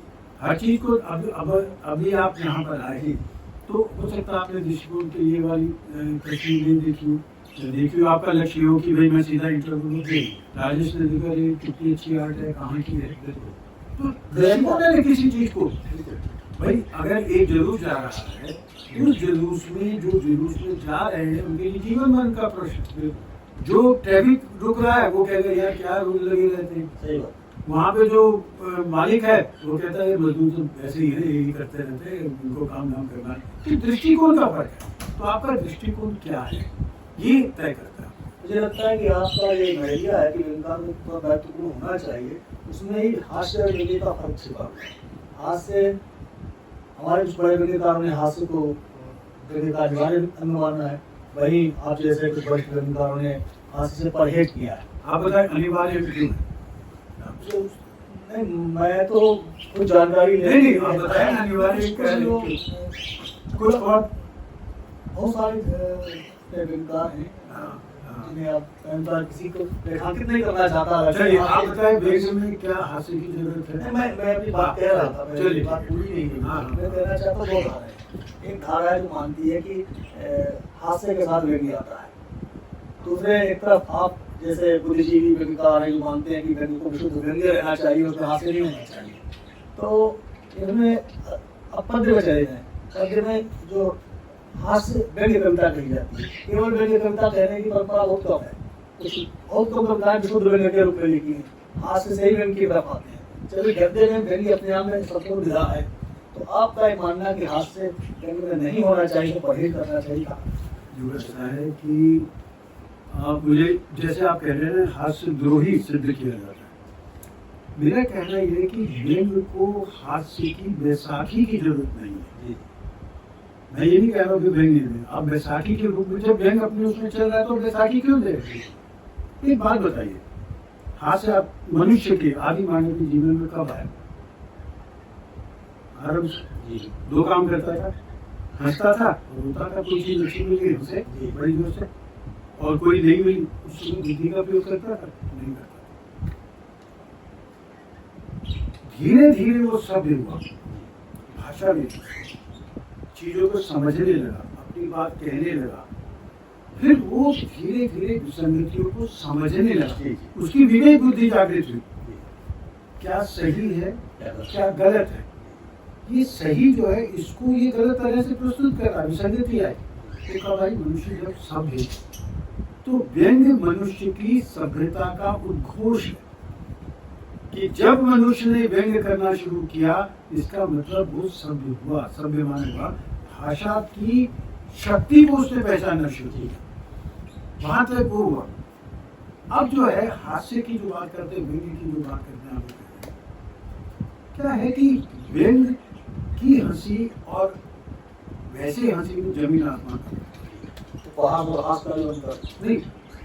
हर चीज को अभी आप यहाँ पर आए तो हो सकता है आपने दृष्टिकोण के लिए वाली तस्वीर नहीं देखी हो। आपका लक्ष्य हो कि भाई मैं सीधा इंटरव्यू दे राजेश ने देखा ये कितनी अच्छी आर्ट है, कहाँ की है, तो दृष्टिकोण है किसी चीज को। भाई अगर एक जुलूस जा रहा है उस जुलूस में जा रहे हैं उनके लिए जीवन मरण का प्रश्न। जो ट्रैफिक रुक रहा है वो कहेगा यार क्या रूल लगे रहते हैं। सही बात। वहाँ पे जो मालिक है वो कहता है मजदूर तो ऐसे ही है, यही करते रहते हैं, उनको काम धाम करना है। तो दृष्टिकोण का फर्क है। तो आपका दृष्टिकोण क्या है ये तय करता है। मुझे लगता है कि आपका ये नजरिया है कि व्यंग्यकार में थोड़ा महत्वपूर्ण होना चाहिए, उसमें ही हास्य और व्यंग्य का फर्क छिपा हुआ है। हास्य हमारे कुछ बड़े व्यंग्यकारों ने हास्य को व्यंग्यकार अनिवार्य अंग माना है, वहीं आप जैसे कुछ बड़े व्यंग्यकारों ने हास्य से परहेज किया है। आप बताएं अनिवार्य क्यों है? नहीं, मैं तो कुछ जानकारी नहीं आप बताएं अनिवार्य कुछ और बहुत सारे व्यंग्यकार हैं जिन्हें आप किसी को रेखांकित नहीं करना चाहता। चलिए आप बताएं वेश में क्या हास्य की जरूरत है? मैं अपनी बात कह रहा था, मेरी बात पूरी नहीं हुई। मैं कहना चाहता हूँ दो धाराएं। एक धारा है जो मानती है कि हास्य के साथ व्यंग्य आता है, दूसरे एक तरफ आप जैसे बुद्धिजीवी व्यंग्यकार हैं जो मानते हैं कि व्यंग्य को विशुद्ध व्यंग्य रहना चाहिए, उसमें हास्य नहीं होना चाहिए। तो इनमें अब पद्य में चले जाए, पद्य में जो हास्य व्यंग्य कविता कही जाती है, केवल व्यंग्य कविता कहने की परंपरा बहुत कम है। कुछ बहुत कम कविताएं विशुद्ध व्यंग्य के रूप में लिखी है, हास्य से ही व्यंग्य की तरफ आते हैं। चलिए गद्य में व्यंग्य अपने आप में संपूर्ण विधा है, तो आपका ये मानना कि हास्य व्यंग्य में नहीं होना चाहिए, तो परहेज करना चाहिए। जो ऐसा है कि आप मुझे जैसे आप कह रहे हैं हास्य द्रोही सिद्ध किया जाता है। मेरा कहना यह है कि व्यंग्य को हास्य की बैसाखी की जरूरत नहीं है। मैं ये नहीं कह रहा हूँ कि व्यंग्य में आप बैसाखी के रूप में जब व्यंग्य अपने उसमें चल रहा है तो बैसाखी क्यों दे? एक बात बताइए, हास्य आप मनुष्य के आदि मानव के जीवन में कब आया? आरंभ दो काम करता था, हंसता था और रोता था। कोई चीज अच्छी मिल गई उसे बड़ी जोर से और कोई नहीं मिली उसमें बुद्धि का प्रयोग करता था नहीं करता। धीरे धीरे वो सभ्य हुआ, भाषा में चीजों को समझने लगा, अपनी बात कहने लगा, फिर वो धीरे धीरे विसंगतियों को समझने लगा, उसकी विवेक बुद्धि जागृत हुई, क्या सही है क्या गलत है, ये सही जो है इसको ये गलत तरह से प्रस्तुत कर रहा है, विसंगति आई। तो कहा भाई मनुष्य जब सभ्य तो व्यंग्य मनुष्य की सभ्यता का उद्घोष है कि जब मनुष्य ने व्यंग्य करना शुरू किया इसका मतलब वो सभ्य हुआ, सभ्य माने हुआ, भाषा की शक्ति को उसने पहचानना शुरू किया, वहां तक वो हुआ। अब जो है हास्य की जो बात करते हैं, व्यंग्य की जो बात करते हैं, आप क्या है कि व्यंग्य की हंसी और वैसे हंसी में जमीन आसमान का नहीं,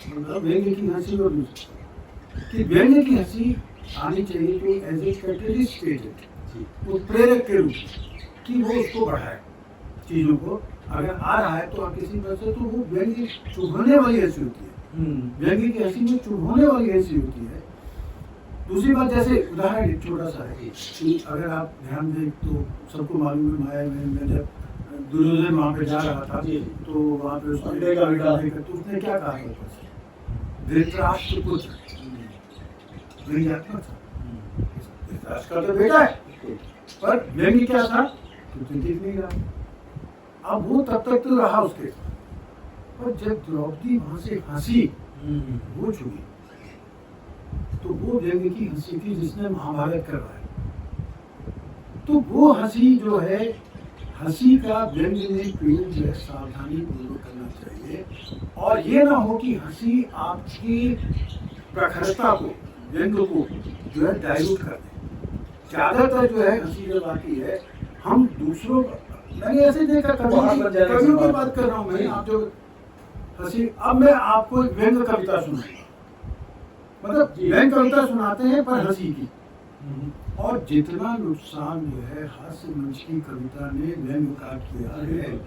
मतलब व्यंग्य की हंसी और कि व्यंग्य की हंसी आनी चाहिए तो एज ए कैटलिस्ट स्टेटेड, उत्प्रेरक के रूप कि वो उसको बढ़ाए चीजों को, अगर आ रहा है तो किसी तरह से तो वो व्यंग्य चुभने वाली हंसी होती है, व्यंग्य की हंसी में चुभने वाली हंसी होती है। दूसरी बात, जैसे उदाहरण एक छोटा सा है कि अगर आप ध्यान दें तो सबको मालूम है माया में जब दुर्योधन वहाँ पे जा रहा था तो वहाँ पे उसने क्या कहा था, धृतराष्ट्र पुत्र व्यंग्यात्मक था, धृतराष्ट्र का तो बेटा है, पर व्यंग्य क्या था तो ठीक नहीं रहा। अब वो तब तक तो रहा उसके, पर जब द्रौपदी वहां से हंसी वो छुई तो वो व्यंग्य की हंसी थी जिसने महाभारत करवाया। तो वो हंसी जो है, हंसी का व्यंग्य में प्रयोग जो है सावधानी पूर्वक करना चाहिए, और ये ना हो कि हंसी आपकी प्रखरता को, व्यंग्य को जो है डाइल्यूट कर दे। ज्यादातर जो है हंसी जब आती है हम दूसरों, मैंने ऐसे देखा कवियों की बात कर रहा हूँ मैं, आप जो हंसी, अब मैं आपको व्यंग्य कविता सुनाऊंगा, मतलब व्यंग्य कविता सुनाते हैं पर हंसी की, और जितना नुकसान जो है हास्य मंच की कविता ने व्यंग्य का किया है,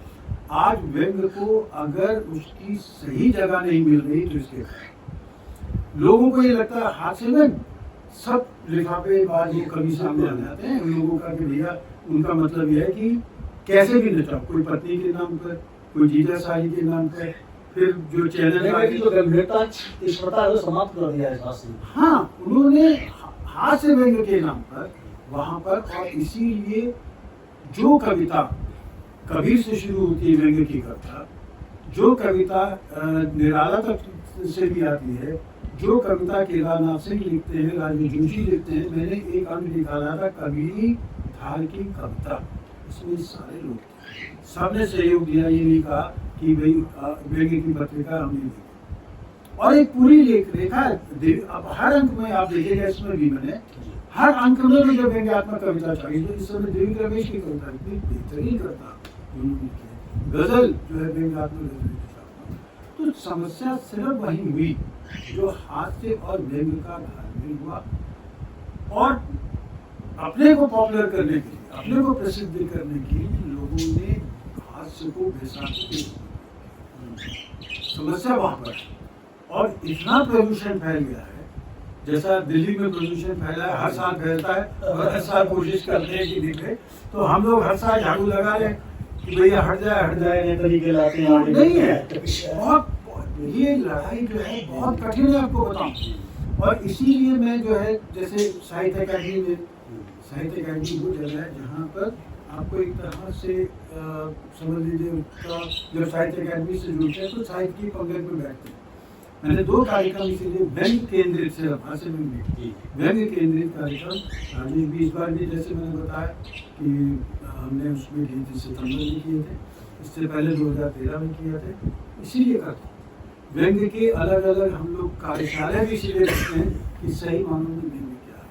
आज व्यंग्य को अगर उसकी सही जगह नहीं मिल रही तो इसके लोगों को ये लगता है हास्य में सब लिफाफेबाज ये कवि सामने आ जाते हैं, उन लोगों का कि भैया उनका मतलब यह है कि कैसे भी नचाओ, कोई पत्नी के नाम पर, कोई जीजा साली के नाम पर, फिर जो चैनल की जो गंभीरता समाप्त कर दिया है। हाँ, उन्होंने हास्य व्यंग्य के नाम पर वहां पर, और इसीलिए जो कविता कबीर से शुरू होती है व्यंग्य की कविता, जो कविता निराला तक से भी आती है, जो कविता केदारनाथ सिंह लिखते हैं, राजू जोशी लिखते हैं, मैंने एक अंक निकाला था कबीरी धार की कविता, इसमें सारे लोग सबने सहयोग दिया, ये नहीं कहा कि भाई व्यंग्य की पत्रिका हमने लिखी, और एक पूरी रेखा अब हर अंक में आप देखिएगा, इसमें भी मैंने हर अंक में भी जब व्यंग्यात्मक कविता चाहिए, तो इस समय देवी रमेश की कविता इतनी बेहतरीन करता गजल जो है व्यंग्यात्मक, तो समस्या सिर्फ वही हुई जो हास्य और व्यंग्य का धारण हुआ, और अपने को पॉपुलर करने के लिए, अपने को प्रसिद्ध करने के लिए लोगों ने हास्य को बैसाखी की, समस्या वहां पर। और इतना प्रदूषण फैल गया है, जैसा दिल्ली में प्रदूषण फैला है, हर साल फैलता है, और हर साल कोशिश करते हैं कि दिखे, तो हम लोग हर साल झाड़ू लगा रहे कि भैया हट जाए, नए तरीके लाते हैं, नहीं है। बहुत ये लड़ाई जो है बहुत कठिन है, आपको बताऊं। और इसीलिए मैं जो है, जैसे साहित्य अकादमी में, साहित्य अकादमी वो जगह है जहाँ पर आपको एक तरह से समझ लीजिए उसका, जब साहित्य अकादमी से जुड़ते हैं तो साहित्य की पंगत में बैठते हैं। मैंने 2 कार्यक्रम इसीलिए व्यंग्य केंद्रित से भाषा में व्यंग्य केंद्रित कार्यक्रम राजनीति भी, इस बार भी जैसे मैंने बताया कि हमने उसमें 23 सितंबर में किए थे, इससे पहले 2013 में किए थे। इसीलिए करते व्यंग्य के अलग अलग हम लोग कार्यशाला भी इसीलिए रखते हैं कि सही मानों में व्यंग्य क्या है।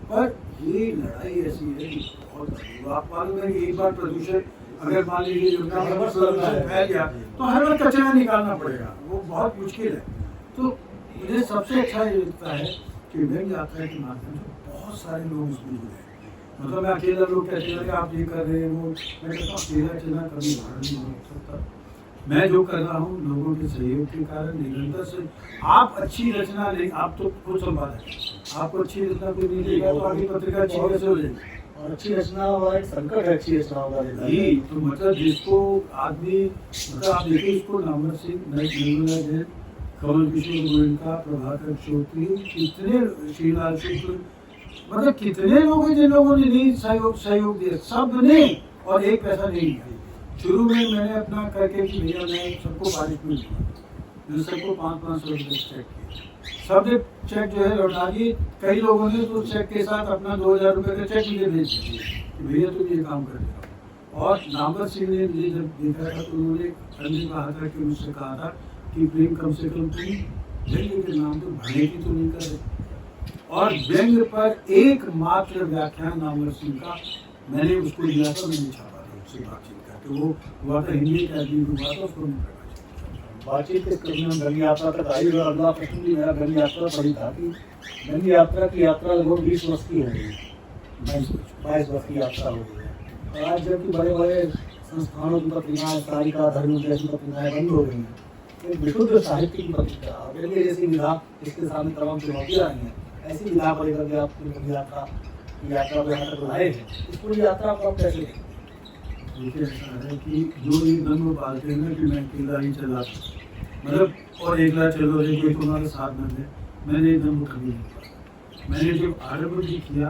पर ये लड़ाई ऐसी है कि बहुत, आप मालूम है कि एक बार प्रदूषण अगर मान लीजिए प्रदूषण फैल गया तो हर बार कचरा निकालना पड़ेगा, वो बहुत मुश्किल है। तो मुझे सबसे अच्छा ये लगता है कि व्यंग्य यात्रा के माध्यम से बहुत सारे लोग उसमें जुड़े, मतलब मैं अकेला लोग कहते हैं आप ये कर रहे हैं वो, मैं कहता हूँ अकेला चलना कभी भार नहीं हो सकता, मैं जो कर रहा हूँ लोगों के सहयोग के कारण निरंतर से। आप अच्छी रचना नहीं, आप तो खुद संपादक, आपको अच्छी रचना कोई नहीं देगा तो आपकी पत्रिका अच्छी कैसे हो जाएगी? और अच्छी रचना वाला एक संकट है अच्छी रचनाओं का जी, तो मतलब जिसको आदमी, मतलब आप देखिए इसको नामवर सिंह, निर्मला जैन, कमल किशोर गोयनका, प्रभाकर चौधरी, कितने, श्रीलाल शुक्ल, मतलब कितने लोग हैं जिन लोगों ने नहीं सहयोग दिया, सब ने, और एक पैसा नहीं दिया। शुरू में मैंने अपना करके कि भैया मैं सबको 5 मिनट दूंगा, मैंने सबको 500-500 रुपये चेक किया, सब ने चेक जो है लौटा दिए। कई लोगों ने तो चेक के साथ अपना 2000 रुपये का चेक भी दे दिए कि भैया तुम ये काम कर दो। और नामवर सिंह ने मुझे जब देखा था तो उन्होंने अंदर कहा था कि मुझसे कहा था कि प्रेम कम से कम तुम व्यंग्य के नाम तो भरने की तो नहीं कर रहे। और व्यंग्य पर एकमात्र व्याख्यान नामवर सिंह का मैंने उसको लिया था, मैंने छापा था उससे बातचीत करके, वो हुआ था हिंदी का भी हुआ था, उसको मैं बातचीत के क्रम में हम गंगा यात्रा तक आई। और अगला प्रश्न भी मेरा गंगा यात्रा पड़ी था कि गंगा यात्रा की यात्रा लगभग 20 वर्ष की हो गई, 22 वर्ष की यात्रा हो गई है। और आज जबकि बड़े बड़े संस्थानों की पत्रिकाएं, सारिका, धर्म जैसी पत्रिकाएं बंद हो गई हैं, एक विशुद्ध साहित्य की पत्रिका गंगे जैसी विधा, इसके सामने तमाम चुनौतियाँ आई हैं, ऐसी विधा पर लेकर के आप गंगा यात्रा को यहाँ तक लाए हैं। इस पूरी यात्रा को आप कैसे देखते हैं? मुझे ऐसा है कि जो ये दम पालते हैं ना कि मैं अकेला ही चला, मतलब और एकला चलो कोई तुम्हारे साथ न दे, मैंने एकदम कभी नहीं पाया। मैंने जब आरंभ भी किया,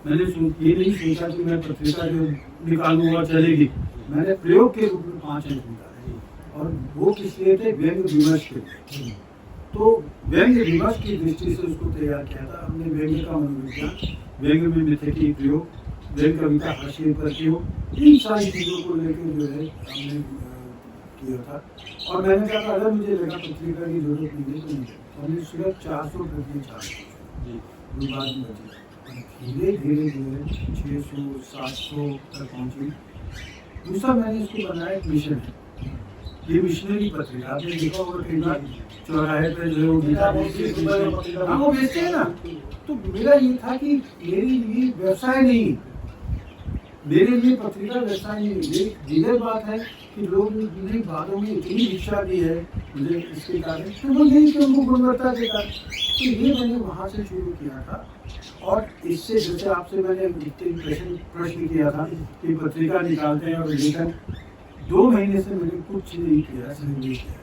मैंने ये नहीं सोचा कि मैं पत्रिका जो निकालूंगा चलेगी, मैंने प्रयोग के रूप में 5 अंक निकाले, और वो किस लिए थे? व्यंग्य विमर्श के लिए। तो व्यंग्य विमर्श की दृष्टि से उसको तैयार किया था हमने। व्यंग्य का मनोविज्ञान, व्यंग्य में मिथ्याकी प्रयोग, व्यंग्य कविता हाशिए पर प्रयोग, इन सारी चीज़ों को लेकर जो है हमने किया था। और मैंने कहा था अगर मुझे लगा पत्रिका की जरूरत नहीं है तो नहीं, हमने सिर्फ 400 प्रतियां छापी, जो बाद में बची, धीरे धीरे जो है 600-700 तक पहुँची। दूसरा मैंने इसको बनाया एक मिशन है, ये मिशनरी पत्रिका, आपने देखा होगा कई बार चौराहे पे जो वो बेचते हैं ना, तो मेरा ये था कि मेरे लिए व्यवसाय नहीं, मेरे लिए पत्रिका व्यवसाय नहीं। मेरी दिलर बात है कि लोग मेरी बातों में इतनी इच्छा दी है मुझे इसके कारण, तो वो नहीं कि उनको गुणवत्ता के कारण, तो ये मैंने वहाँ से शुरू किया था। और इससे जैसे आपसे मैंने प्रश्न किया था कि पत्रिका निकालते हैं और लेखन, 2 महीने से मैंने कुछ नहीं किया, नहीं किया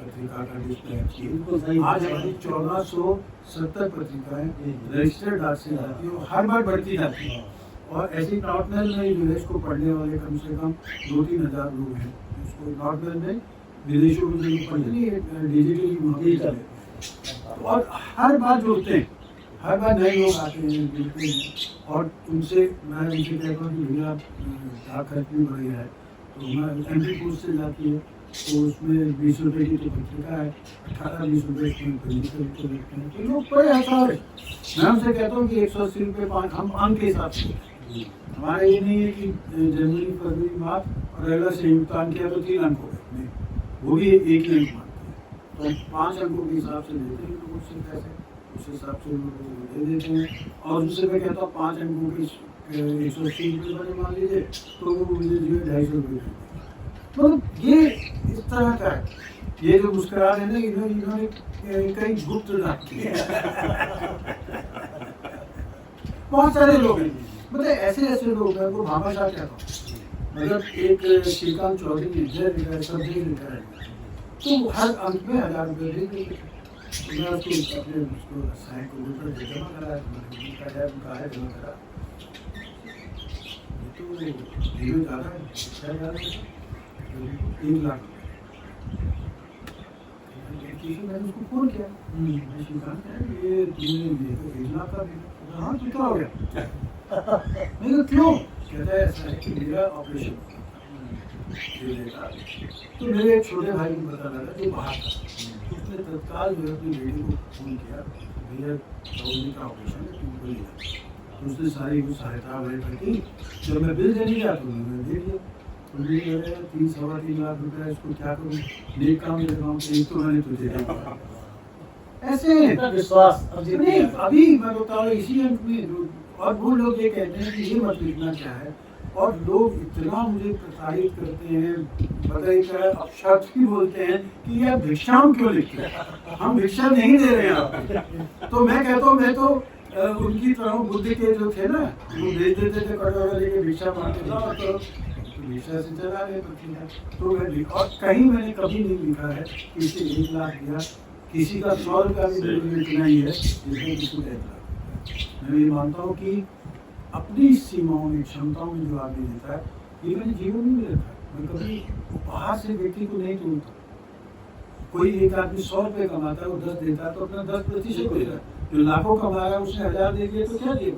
पत्रिका का डिस्प्ले। आज हमारी 1470 पत्रिकाएं रजिस्टर्ड डाक से जाती है, हर बार बढ़ती जाती है। और ऐसी नॉर्थ-वेल में जो है इसको पढ़ने वाले कम से कम 2-3 हज़ार लोग हैं। इसको नॉर्थ-वेल में विदेशों में जो पढ़ते नहीं, डिजिटली वहाँ पे, और हर बार जुड़ते हैं, हर बार नए लोग आते हैं, जुड़ते हैं। और उनसे मैं उनसे कहता हूँ कि भैया डाक खर्च भी बढ़ गया है, तो मैं एमपी पोस्ट से जाती है, तो उसमें 20 रुपये की तो पत्रिका है, 18-20 रुपये तो लोग बड़े आसार है। मैं उनसे कहता हूँ कि 180 रुपये हम अंक के हिसाब से, हमारा ये नहीं है कि जनवरी, फरवरी, मार्च और अगला संयुक्त अंक किया तो 3 अंक हो गए, वो भी एक ही अंक मानते हैं, तो 5 अंकों के हिसाब से देते हैं लोग उससे पैसे, उस हिसाब से लोग दे देते हैं। और उससे मैं कहता हूँ 5 अंकों के 180 रुपये बने मान लीजिए, तो वो मुझे जो है 250 रुपये, मतलब ये इस तरह का है। ये जो मुस्कुरा रहे हैं ना, इन्होंने कई गुप्त डाक किए बहुत सारे लोग हैं, मतलब ऐसे लोग हैं, वो भामाशाह कहता हूँ, मतलब एक श्रीकांत चौधरी जय सब लिखा है, तो हर अंक में 1000 रुपये दे देते। मैं उसको अपने उसको साइन को जमा कराया, उनका है जमा करा, तो धीरे ज़्यादा है, 1 लाख। मैंने उसको फोन किया, मैं श्रीकांत ये तुमने 1 लाख का दिया? हाँ, तो क्या हो गया? मैं कहा क्यों? कहता है ऐसा है कि मेरा ऑपरेशन तो मेरे एक छोटे भाई को पता लगा जो बाहर था, उसने तत्काल जो है अपनी बेटी को फोन किया, भैया बाबूजी का ऑपरेशन है, तुमको ले जाओ। उसने सारी कुछ सहायता वगैरह की, जब मैं बिल देने गया तो मैंने दे दिया। तो मेरे 3-3.25 लाख रुपये, इसको क्या करूँ, नेक काम कर रहा हूँ, तो मैंने तुझे दिया। ऐसे विश्वास नहीं, अभी मैं बता रहा हूँ इसी अंक में। और वो लोग ये कहते हैं कि ये मत लिखना क्या है, और लोग इतना मुझे प्रताड़ित करते हैं, बताइए क्या अपशब्द भी बोलते हैं कि यार भिक्षाम क्यों लिखते हैं, हम भिक्षा नहीं दे रहे हैं आपको। तो मैं कहता हूँ, मैं तो उनकी तरह बुद्धि के जो थे ना, वो भेज देते थे कटोरा लेके भिक्षा मांगते थे, तो भिक्षा से चला गए पत्रिका। तो मैं और कहीं मैंने कभी नहीं लिखा है किसी 1 लाख दिया, किसी का 100 रुपया भी इतना ही है जिसमें किसी को 1 लाख। मैं ये मानता हूँ कि अपनी सीमाओं में, क्षमताओं में जो आदमी देता है, ये मैंने जीवन में देखा है। मैं कभी उपहार से व्यक्ति को नहीं तोड़ता। कोई एक आदमी 100 रुपये कमाता है, वो 10 देता है तो अपना 10% देता है। जो लाखों कमा रहा है उसने 1000 दे दिया तो क्या दे,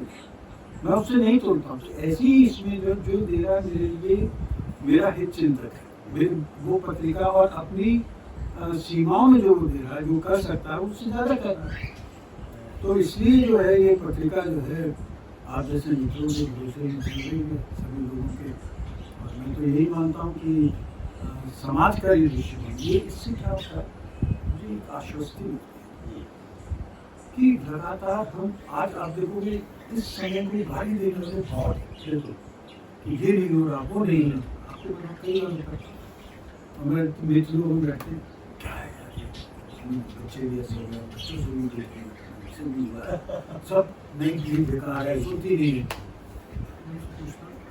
मैं उससे नहीं तोड़ता हूँ। तो ऐसे ही इसमें जो दे रहा है मेरे लिए मेरा हित चिंतक है, मेरे वो पत्रिका, और अपनी सीमाओं में जो वो दे रहा है, जो कर सकता है उससे ज़्यादा कर रहा है। तो इसलिए जो है ये पत्रिका जो है आप जैसे मित्रों के दूसरे सभी लोगों के, और मैं तो यही मानता हूँ कि समाज का ये दृष्टिकोण, ये इससे क्या होता है, मुझे एक आश्वस्ति मिलती है कि लगातार हम, आज आप देखोगे इस समय में भारी देखने से बहुत बिल्कुल कि ये नहीं हो रहा, वो नहीं है, आपको कई बार हमारे मित्र लोग बैठते क्या है यार, ये बच्चे भी ऐसे हो गए, बच्चों से भी देखते हैं, सब नहीं चीज बेकार है, सोती नहीं है।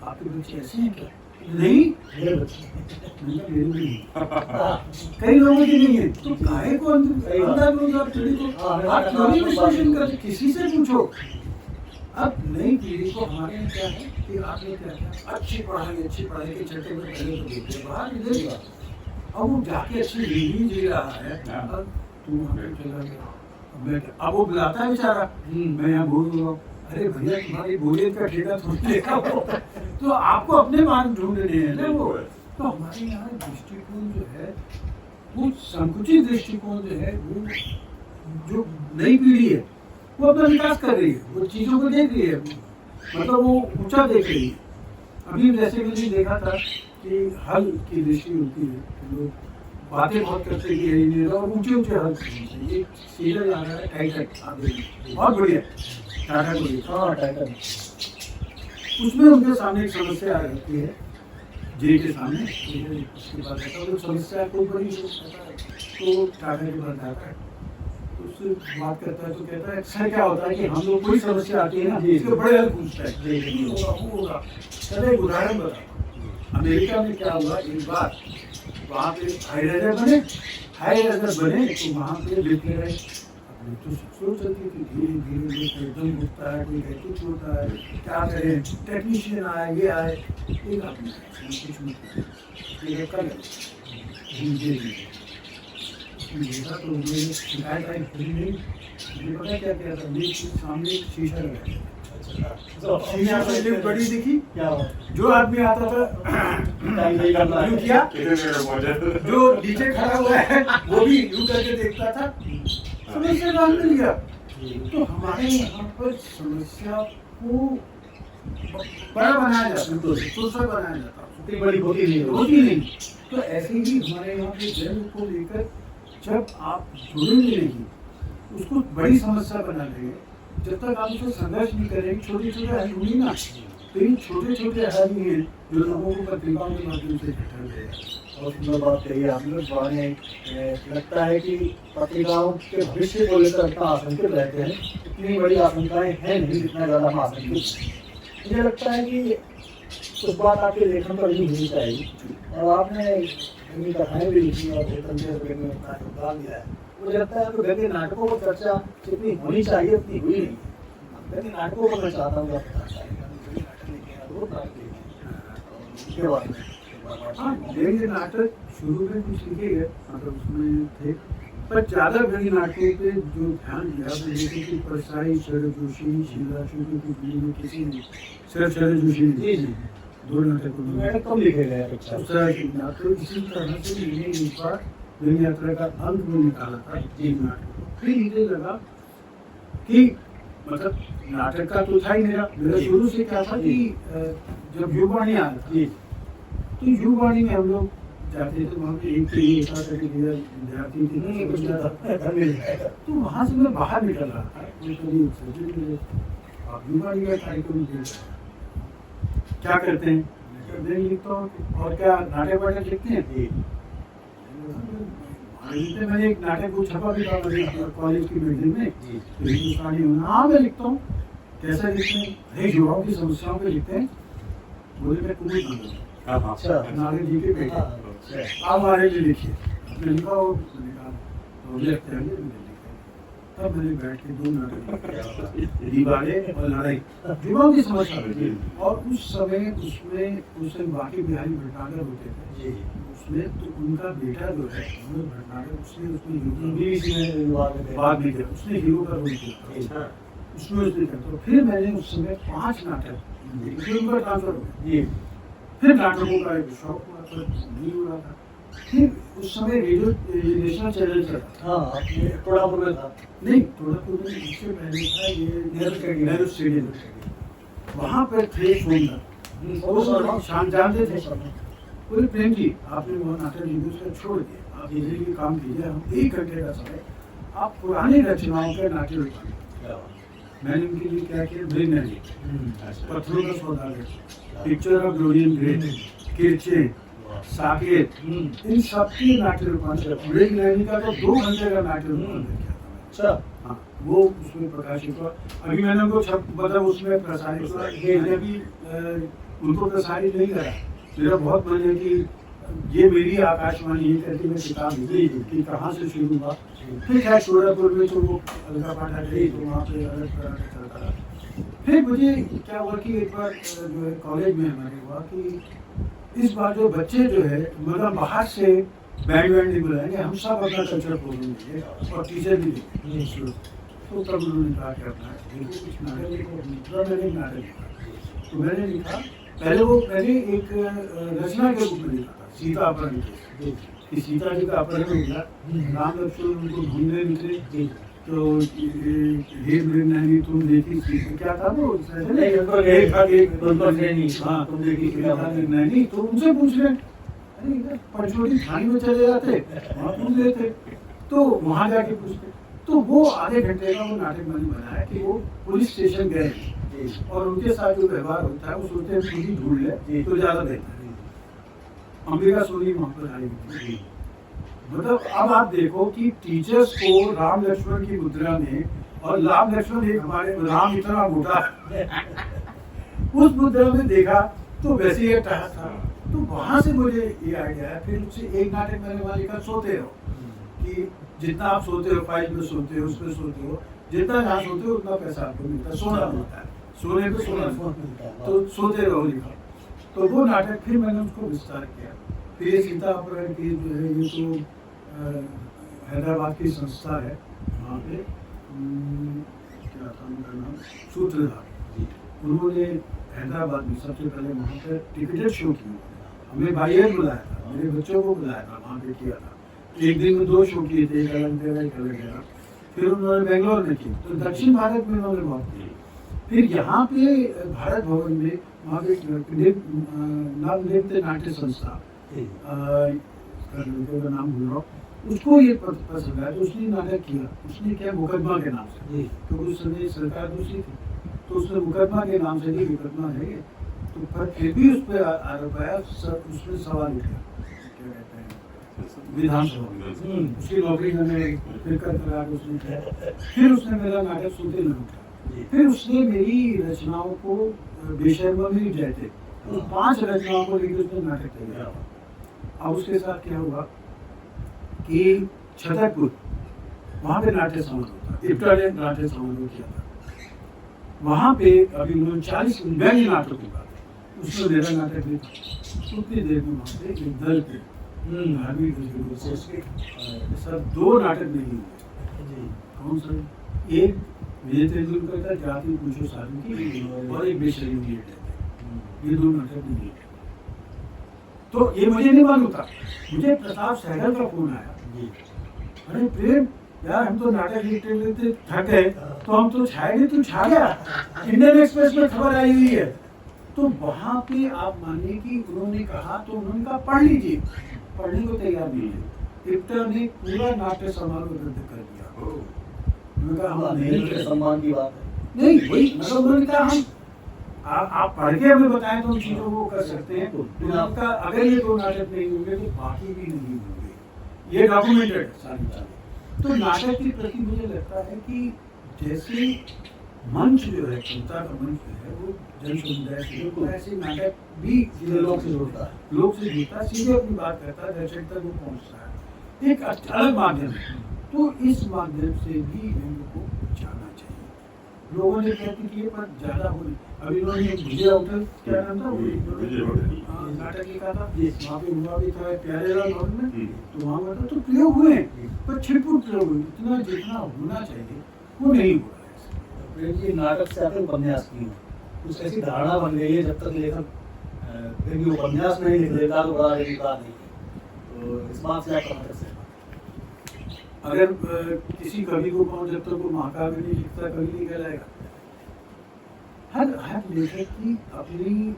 आपके बच्चे ऐसे हैं क्या? नहीं, मेरे बच्चे कई लोगों के नहीं है। तो काहे को अंदर लोग आप पीढ़ी को आप क्यों नहीं विश्लेषण करते, किसी से पूछो। अब नई पीढ़ी को हमारे यहाँ क्या है कि आपने क्या किया, अच्छी पढ़ाई के चलते में पहले तो देखते बाहर निकलेगा, अब वो जाके अच्छी जिंदगी जी रहा है, अब तू वहाँ पे चला गया। अब वो बुलाता है बेचारा, मैं यहाँ बोल रहा हूँ, अरे भैया तुम्हारी बोलियत का ठेका थोड़ी लेगा वो, तो आपको अपने मार्ग ढूंढने हैं ना वो। तो हमारे यहाँ दृष्टिकोण जो है वो संकुचित दृष्टिकोण जो है, वो जो नई पीढ़ी है वो अपना विकास कर रही है, वो चीज़ों को देख रही है, मतलब वो ऊंचा देख रही है। अभी जैसे मैंने देखा था कि हल की दृष्टि होती है, लोग बातें बहुत करते हैं और ऊंचे हल ये सीधा जा रहा है टाइटन, बहुत बढ़िया टाटा को, हाँ टाइटन, उसमें उनके सामने एक समस्या आ जाती है, जे के सामने, उसके बाद तो समस्या कोई बड़ी तो टाटा के पास जाता है, तो उससे बात करता है तो कहता है अक्सर क्या होता है कि हम लोग कोई समस्या आती है ना, इसके बड़े हल पूछता है, वो होगा। चलो एक उदाहरण बताओ, अमेरिका में क्या हुआ, एक बार वहाँ पे हाई राइजर बने तो वहाँ पे लिखने रहे, तो सोच चलती थी, धीरे धीरे एकदम उठता है, कोई कुछ होता है, क्या करें, टेक्नीशियन आए, ये आए, एक आदमी देखा तो मुझे शिकायत आई, मुझे पता क्या किया था, मेरे सामने एक शीशा लगाया, शीशा से लिफ्ट बड़ी दिखी, जो आदमी आता था यूं किया, जो नीचे खड़ा हुआ है वो भी यूं करके देखता था, समस्या का हल मिल गया। तो हमारे यहाँ पर समस्या को बड़ा बनाया जाता है, दूसरा बनाया जाता है, उतनी बड़ी होती नहीं। तो ऐसे ही हमारे यहाँ पे जन्म को लेकर जब आप जुड़ेंगे नहीं, उसको बड़ी समस्या बना देंगे, जब तक आप उसको संघर्ष नहीं करेंगे, छोटे छोटे हल होंगे ना, तो इन छोटे छोटे हल ही हैं जो लोगों को पत्रिकाओं के माध्यम से इकट्ठा करेगा। और सुंदर बात कही आपने, पुराने लगता है कि पत्रिकाओं के भविष्य को लेकर इतना आशंकित रहते हैं, इतनी बड़ी आशंकाएं हैं नहीं, इतना ज़्यादा हम आशंकित। मुझे लगता है कि उस बात आपके लेखन पर भी होनी चाहिए, और आपने अपनी कथाएं भी लिखी और योगदान दिया है। मुझे लगता है तो गद्य नाटकों पर चर्चा जितनी होनी चाहिए उतनी हुई नहीं। गद्य नाटकों पर मैं चाहता हूँ व्यंग्य नाटक शुरू में कुछ लिखे गए, मतलब उसमें थे, पर ज़्यादा व्यंग्य नाटकों पे जो ध्यान दिया, जैसे कि परसाई, शरद जोशी, शीला चौधरी की पीढ़ी में किसी ने, शरद जोशी ने 2 नाटक कब लिखे गए? तो इसी तरह से मैंने एक बार व्यंग्य यात्रा का अंत में निकाला था एक नाटक। फिर मुझे लगा कि मतलब नाटक का तो था ही मेरा शुरू से क्या था कि जब युवाणी आया था तो युवाणी में हम लोग जाते थे, वहाँ पे एक विद्यार्थी थे, तो वहाँ से मैं बाहर निकल रहा था, युवाणी का कार्यक्रम देख रहा था, क्या करते हैं? मैं लिखता हूँ। और क्या नाटक वाटक लिखते हैं? जी मैंने एक नाटक को छपा भी था मेरे कॉलेज की बिल्डिंग में, जी हिंदुस्तानी होना। हाँ मैं लिखता हूँ। कैसे लिखते हैं? अरे युवाओं की समस्याओं पे लिखते हैं। बोले मैं कुछ नहीं, अच्छा नागरिक जी के बेटे, अच्छा आप हमारे लिए लिखिए। मैंने लिखा वो, मैंने कहा प्रोजेक्ट है, मैंने लिखा। तब मैंने बैठ के 2 नाटक लिखे, दीवारें और लड़ाई, युवाओं की समस्या थी। और उस समय उसमें बाकी बिहारी भटनागर होते थे जी उसमें, तो उनका बेटा जो है मनोज भटनागर, उसने बीबीसी में बाद में किया, उसने हीरो का रोल किया, उसमें उसने किया। तो फिर मैंने उस समय 5 नाटक, फिर उनका ट्रांसफर हो गया। जी फिर नाटकों का एक शौक हुआ, तो नहीं हो रहा था। फिर उस समय रेडियो नेशनल चैनल चला था। हाँ आपने टोडापुर में था नहीं, थोड़ा इससे पहले था ये नेहरू स्टेडियम। वहाँ पर थे सोमनाथ, और वो शाम जानते थे बोले प्रेम जी आपने वो नाटक लिखा उसका छोड़ दिया, आप इधर भी काम कीजिए, हम 1 घंटे का समय आप पुरानी रचनाओं के नाटक लिखा। मैंने उनके लिए क्या किया? मृगनयनी, पत्थरों का सौदागर, पिक्चर ऑफ डोरियन ग्रे, किरचे, साकेत, इन सब की नाट्य रूपांतर। मृगनयनी का तो 2 घंटे का नाट्य रूपांतर किया था। अच्छा हाँ, वो उसमें प्रकाशित हुआ। अभी मैंने उनको मतलब उसमें प्रसारित हुआ, मैंने भी उनको प्रसारित नहीं करा। मेरा बहुत मन है कि ये मेरी आकाशवाणी है करके मैं किताब लिखी कि कहाँ से शुरू हुआ। फिर खैर शोरापुर में तो वो अलगा पाठा गई, तो वहाँ पे अलग तरह का चलता रहा। फिर मुझे क्या हुआ कि एक बार जो है कॉलेज में हमारे हुआ कि इस बार जो बच्चे जो है मतलब बाहर से बैंड नहीं बुलाएंगे, हम सब अपना कल्चर प्रोग्राम देंगे और टीचर भी देंगे। तो तब उन्होंने कहा कि अपना देखो कुछ नाटक लिखो। मैंने एक नाटक लिखा, तो मैंने लिखा मैंने एक रचना के रूप में लिखा था, सीता अपहरण कि सीता जी का अपहरण हो गया, राम लक्ष्मण उनको ढूंढने निकले, तो हे मृगनयनी तुम देखी सीता, क्या था वो हाँ तुम देखी मृगनयनी, तो उनसे पूछ रहे, अरे पंचवटी थाने में चले जाते, वहाँ पूछ लेते, तो वहाँ जाके पूछते। तो वो आधे घंटे का वो नाटक मैंने बनाया कि वो पुलिस स्टेशन गए और उनके साथ जो व्यवहार होता है वो सोचते हैं पुलिस ढूंढ ले तो ज्यादा बेहतर है। अंबिका सोनी वहाँ पर आई। मतलब अब आप देखो कि टीचर्स को राम लक्ष्मण की मुद्रा में, और राम लक्ष्मण एक हमारे राम इतना मोटा उस मुद्रा में देखा तो वैसे ही टहा था। तो वहां से मुझे ये आइडिया है। फिर उससे एक नाटक मैंने वहां लिखा सोते रहो, कि जितना आप सोते हो, 5 में सोते हो, उसमें सोते हो, जितना जहाँ सोते हो उतना पैसा आपको मिलता है, सोना मिलता है, सोने पे सोना मिलता है, तो सोते रहो लिखा। तो वो नाटक फिर मैंने उसको विस्तार किया। फिर ये सीता अपहरण की जो है ये तो हैदराबाद की संस्था है, वहाँ पे क्या था उनका नाम, सूत्रधार। उन्होंने हैदराबाद में सबसे पहले वहाँ पर टिकटेड शो किया, हमें बाहर बुलाया था, मेरे बच्चों को बुलाया था, वहाँ पे किया था। एक दिन में 2 शो किए थे, एक अलग जगह एक अलग जगह। फिर उन्होंने बेंगलोर में किए, तो दक्षिण भारत में उन्होंने बहुत किए। फिर यहाँ पे भारत भवन में वहाँ पे नव नृत्य नाट्य संस्था का नाम भूल रहा हूँ, उसको ये पसंद आया, तो उसने नाटक किया। उसने क्या मुकदमा के नाम से, तो उस समय सरकार दूसरी थी, तो उसने मुकदमा के नाम से ही मुकदमा है, तो पर फिर भी उस पर आरोप आया, उसमें सवाल उठा, क्या कहते हैं विधानसभा, उसकी नौकरी मैंने फिर करा के उसने किया। फिर उसने मेरा नाटक सुनते नहीं उठा। फिर उसने मेरी रचनाओं को बेशर्मा में जैते, उस 5 रचनाओं को लेकर उसने नाटक तैयार। अब उसके साथ क्या हुआ कि छतरपुर वहाँ पे नाट्य समारोह था, इफ्तार नाट्य समारोह किया था। वहाँ पे अभी 39 व्यंग्य नाटक हुआ, उसमें मेरा नाटक भी था। उतनी देर में वहाँ पे एक दल के धार्मिक सब 2 नाटक नहीं हुए। कौन सा? एक विजय तेंदुलकर का जाति पूछो साधु की, और एक बेशर्मी की, ये 2 नाटक नहीं हुए। तो ये मुझे नहीं मालूम था। मुझे प्रताप सहगल का फोन आया, अरे प्रेम यार हम तो नाटक लिखते लिखते थक गए, तो हम तो छाएंगे, तू छा गया, इंडियन एक्सप्रेस में खबर आई हुई है। तो वहाँ पे आप मानिए कि उन्होंने कहा, तो उन्होंने कहा पढ़ लीजिए, पढ़ने को तैयार नहीं है। इफ्तार ने पूरा नाट्य समारोह रद्द कर दिया। उन्होंने कहा हम नहीं, सम्मान की बात है। नहीं वही मतलब उन्होंने कहा हम आप पढ़ के हमें बताएं तो हम चीजों को कर सकते हैं। तो आपका अगर ये दो नाटक नहीं होंगे तो बाकी भी नहीं होंगे, ये डॉक्यूमेंटेड है सारी बातें। तो नाटक के प्रति मुझे लगता है कि जैसे मंच जो है, क्षमता का मंच जो है वो जन समुदाय से जुड़ता है, ऐसे नाटक भी लोग से जुड़ता है, लोग से जुड़ता है, सीधे अपनी बात करता है, दर्शक तक वो पहुंचता है, एक अलग माध्यम है। तो इस माध्यम से भी लोगों को जाना चाहिए। लोगों ने प्रयत्न किए पर ज्यादा हो नहीं। अभी इन्होंने विजय होटल, क्या नाम था वो नाटक लिखा था, वहाँ पे हुआ भी था प्यारेलाल भवन में, तो वहाँ हुआ था, तो प्रयोग हुए पर छिटपुट प्रयोग हुए, इतना जितना होना चाहिए वो नहीं हुआ है। प्रेम जी, नाटक से आकर उपन्यास की कुछ ऐसी धारणा बन गई है, जब तक लेखक कभी उपन्यास नहीं लिख लेता तो बड़ा लेखिका नहीं। तो इस बात से आप नाटक से अगर किसी कवि को कहो जब तक वो महाकाव्य नहीं लिखता कवि नहीं कहलाएगा। हर लेखक की अपनी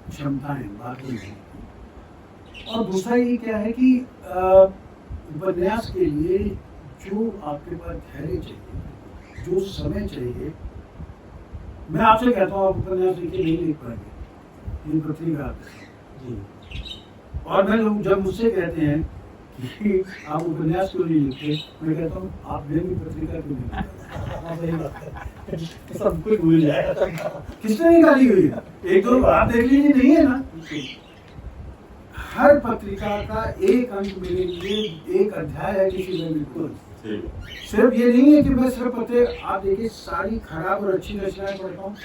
क्षमताएं बाकी हैं। और दूसरा ये क्या है कि उपन्यास के लिए जो आपके पास धैर्य चाहिए, जो समय चाहिए, मैं आपसे कहता हूँ आप उपन्यास लिखे नहीं लिख पाएंगे, ये पत्रिका जी। और मैं लोग जब मुझसे कहते हैं कि आप उपन्यास क्यों नहीं लिखते, मैं कहता हूँ आप व्यंग्य पत्रिका क्यों नहीं लिखते। सब कुछ भूल जाएगा। किसने निकाली हुई है, एक दो बात देख लीजिए, नहीं है ना। हर पत्रिका का एक अंक मेरे लिए एक अध्याय है किसी व्यंग्य को। सिर्फ ये नहीं है कि मैं सिर्फ पते, आप देखिए सारी खराब और अच्छी रचनाएं पढ़ता हूँ।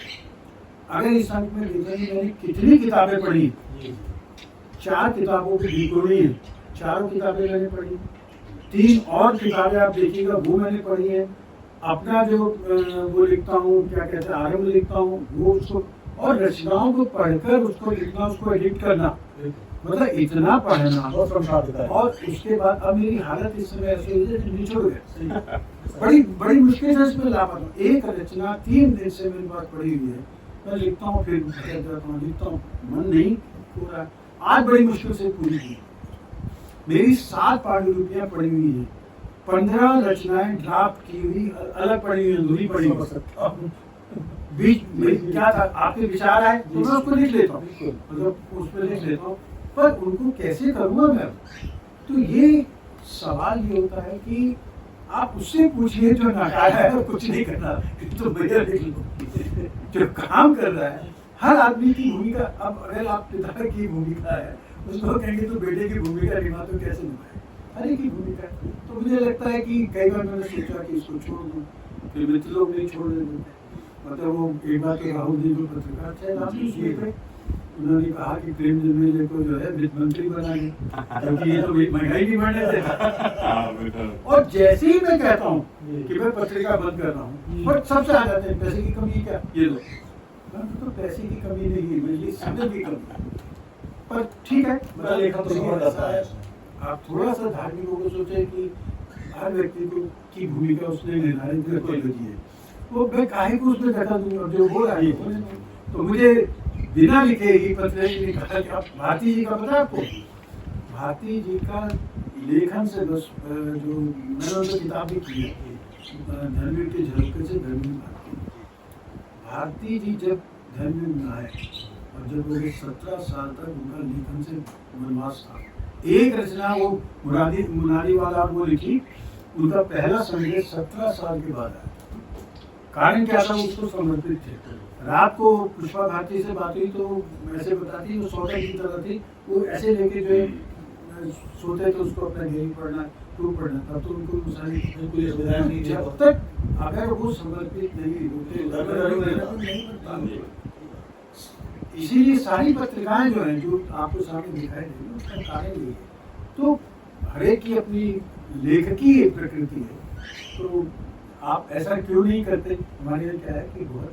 अगर इस अंक में देखेंगे मैंने कितनी किताबें पढ़ी, 4 किताबों की डिकोडी है, 4 किताबें मैंने पढ़ी, 3 और किताबें आप देखिएगा वो मैंने पढ़ी है। अपना जो वो लिखता हूँ, क्या कहते हैं, आरंभ लिखता हूँ वो, उसको और रचनाओं को पढ़कर उसको लिखना, उसको एडिट करना, मतलब इतना पढ़ना। और उसके बाद अब मेरी हालत इस समय ऐसी हुई है कि निचोड़ गए, बड़ी मुश्किल से इसमें ला पाता हूँ। एक रचना 3 दिन से मेरे पास पड़ी हुई है, मैं लिखता हूँ फिर लिखता हूँ, मन नहीं हो रहा। आज बड़ी मुश्किल से पूरी की। मेरी 7 पांडुलिपियां पड़ी हुई है, 15 रचनाएं ड्राफ्ट की हुई अलग पड़ी हुई, अधूरी पड़ी हुई। बीच में क्या था, आपके विचार आए तो मैं उसको लिख लेता हूँ, मतलब उस पर लिख लेता हूँ, पर उनको कैसे करूँगा मैं। तो ये सवाल ये होता है कि आप उससे पूछिए जो नाकारा है और कुछ नहीं करना, तो भैया लिख लो। जो काम कर रहा है हर आदमी की भूमिका, अब अगर आप पिता की भूमिका है उसको कहेंगे तो बेटे की भूमिका निभा तो कैसे निभाए, हर एक की भूमिका। तो मुझे लगता है कि कई बार मैंने सोचा कि इसको छोड़ दूँ, फिर मित्र लोग नहीं छोड़ देते। मतलब वो एक बार तो राहुल जी जो पत्रकार थे, उन्होंने कहा कि प्रेम जन्मेजय को जो है वित्त मंत्री बनाएंगे, क्योंकि ये तो महंगाई भी बढ़ने देता। और जैसे ही मैं कहता हूँ कि मैं पत्रिका बंद कर रहा हूँ, बट सबसे आ जाते हैं पैसे की कमी, क्या ये लो, तो पैसे की कमी नहीं है, मेरी समय की कमी। पर ठीक है, आप थोड़ा सा धार्मिक होकर सोचे कि हर व्यक्ति को की भूमिका उसने निर्धारित करके दी है, वो मैं काहे को उसमें दखल दूंगा, जो हो रहा है। तो मुझे बिना लिखे ही पत्र ने कहा कि आप भारती जी का पता है आपको, भारती जी का लेखन से बस जो मैंने उनको किताब भी की है, धर्मवीर के झलके से धर्मवीर भारती जी जब धर्मवीर में आए और जब वो 17 साल तक उनका लेखन से वनवास था, एक रचना वो मुरारी वाला वो लिखी, उनका पहला संदेश 17 साल के बाद आया। कारण क्या था, उसको समर्पित थे। रात को पुष्पा भारती से बात हुई तो ऐसे बताती, वो सौदा की तरह थी, वो ऐसे लेके जो सोते थे उसको अपना घेरी पढ़ना, टू पढ़ना, तब तो उनको सारी सुविधाएं नहीं, जब तक अगर वो समर्पित नहीं होते। इसीलिए सारी पत्रिकाएं जो हैं, जो आपको सामने दिखाई देंगी, उसका कारण यही है। तो हर एक की अपनी लेखकी एक प्रकृति है, तो आप ऐसा क्यों नहीं करते। हमारे यहाँ क्या है कि बहुत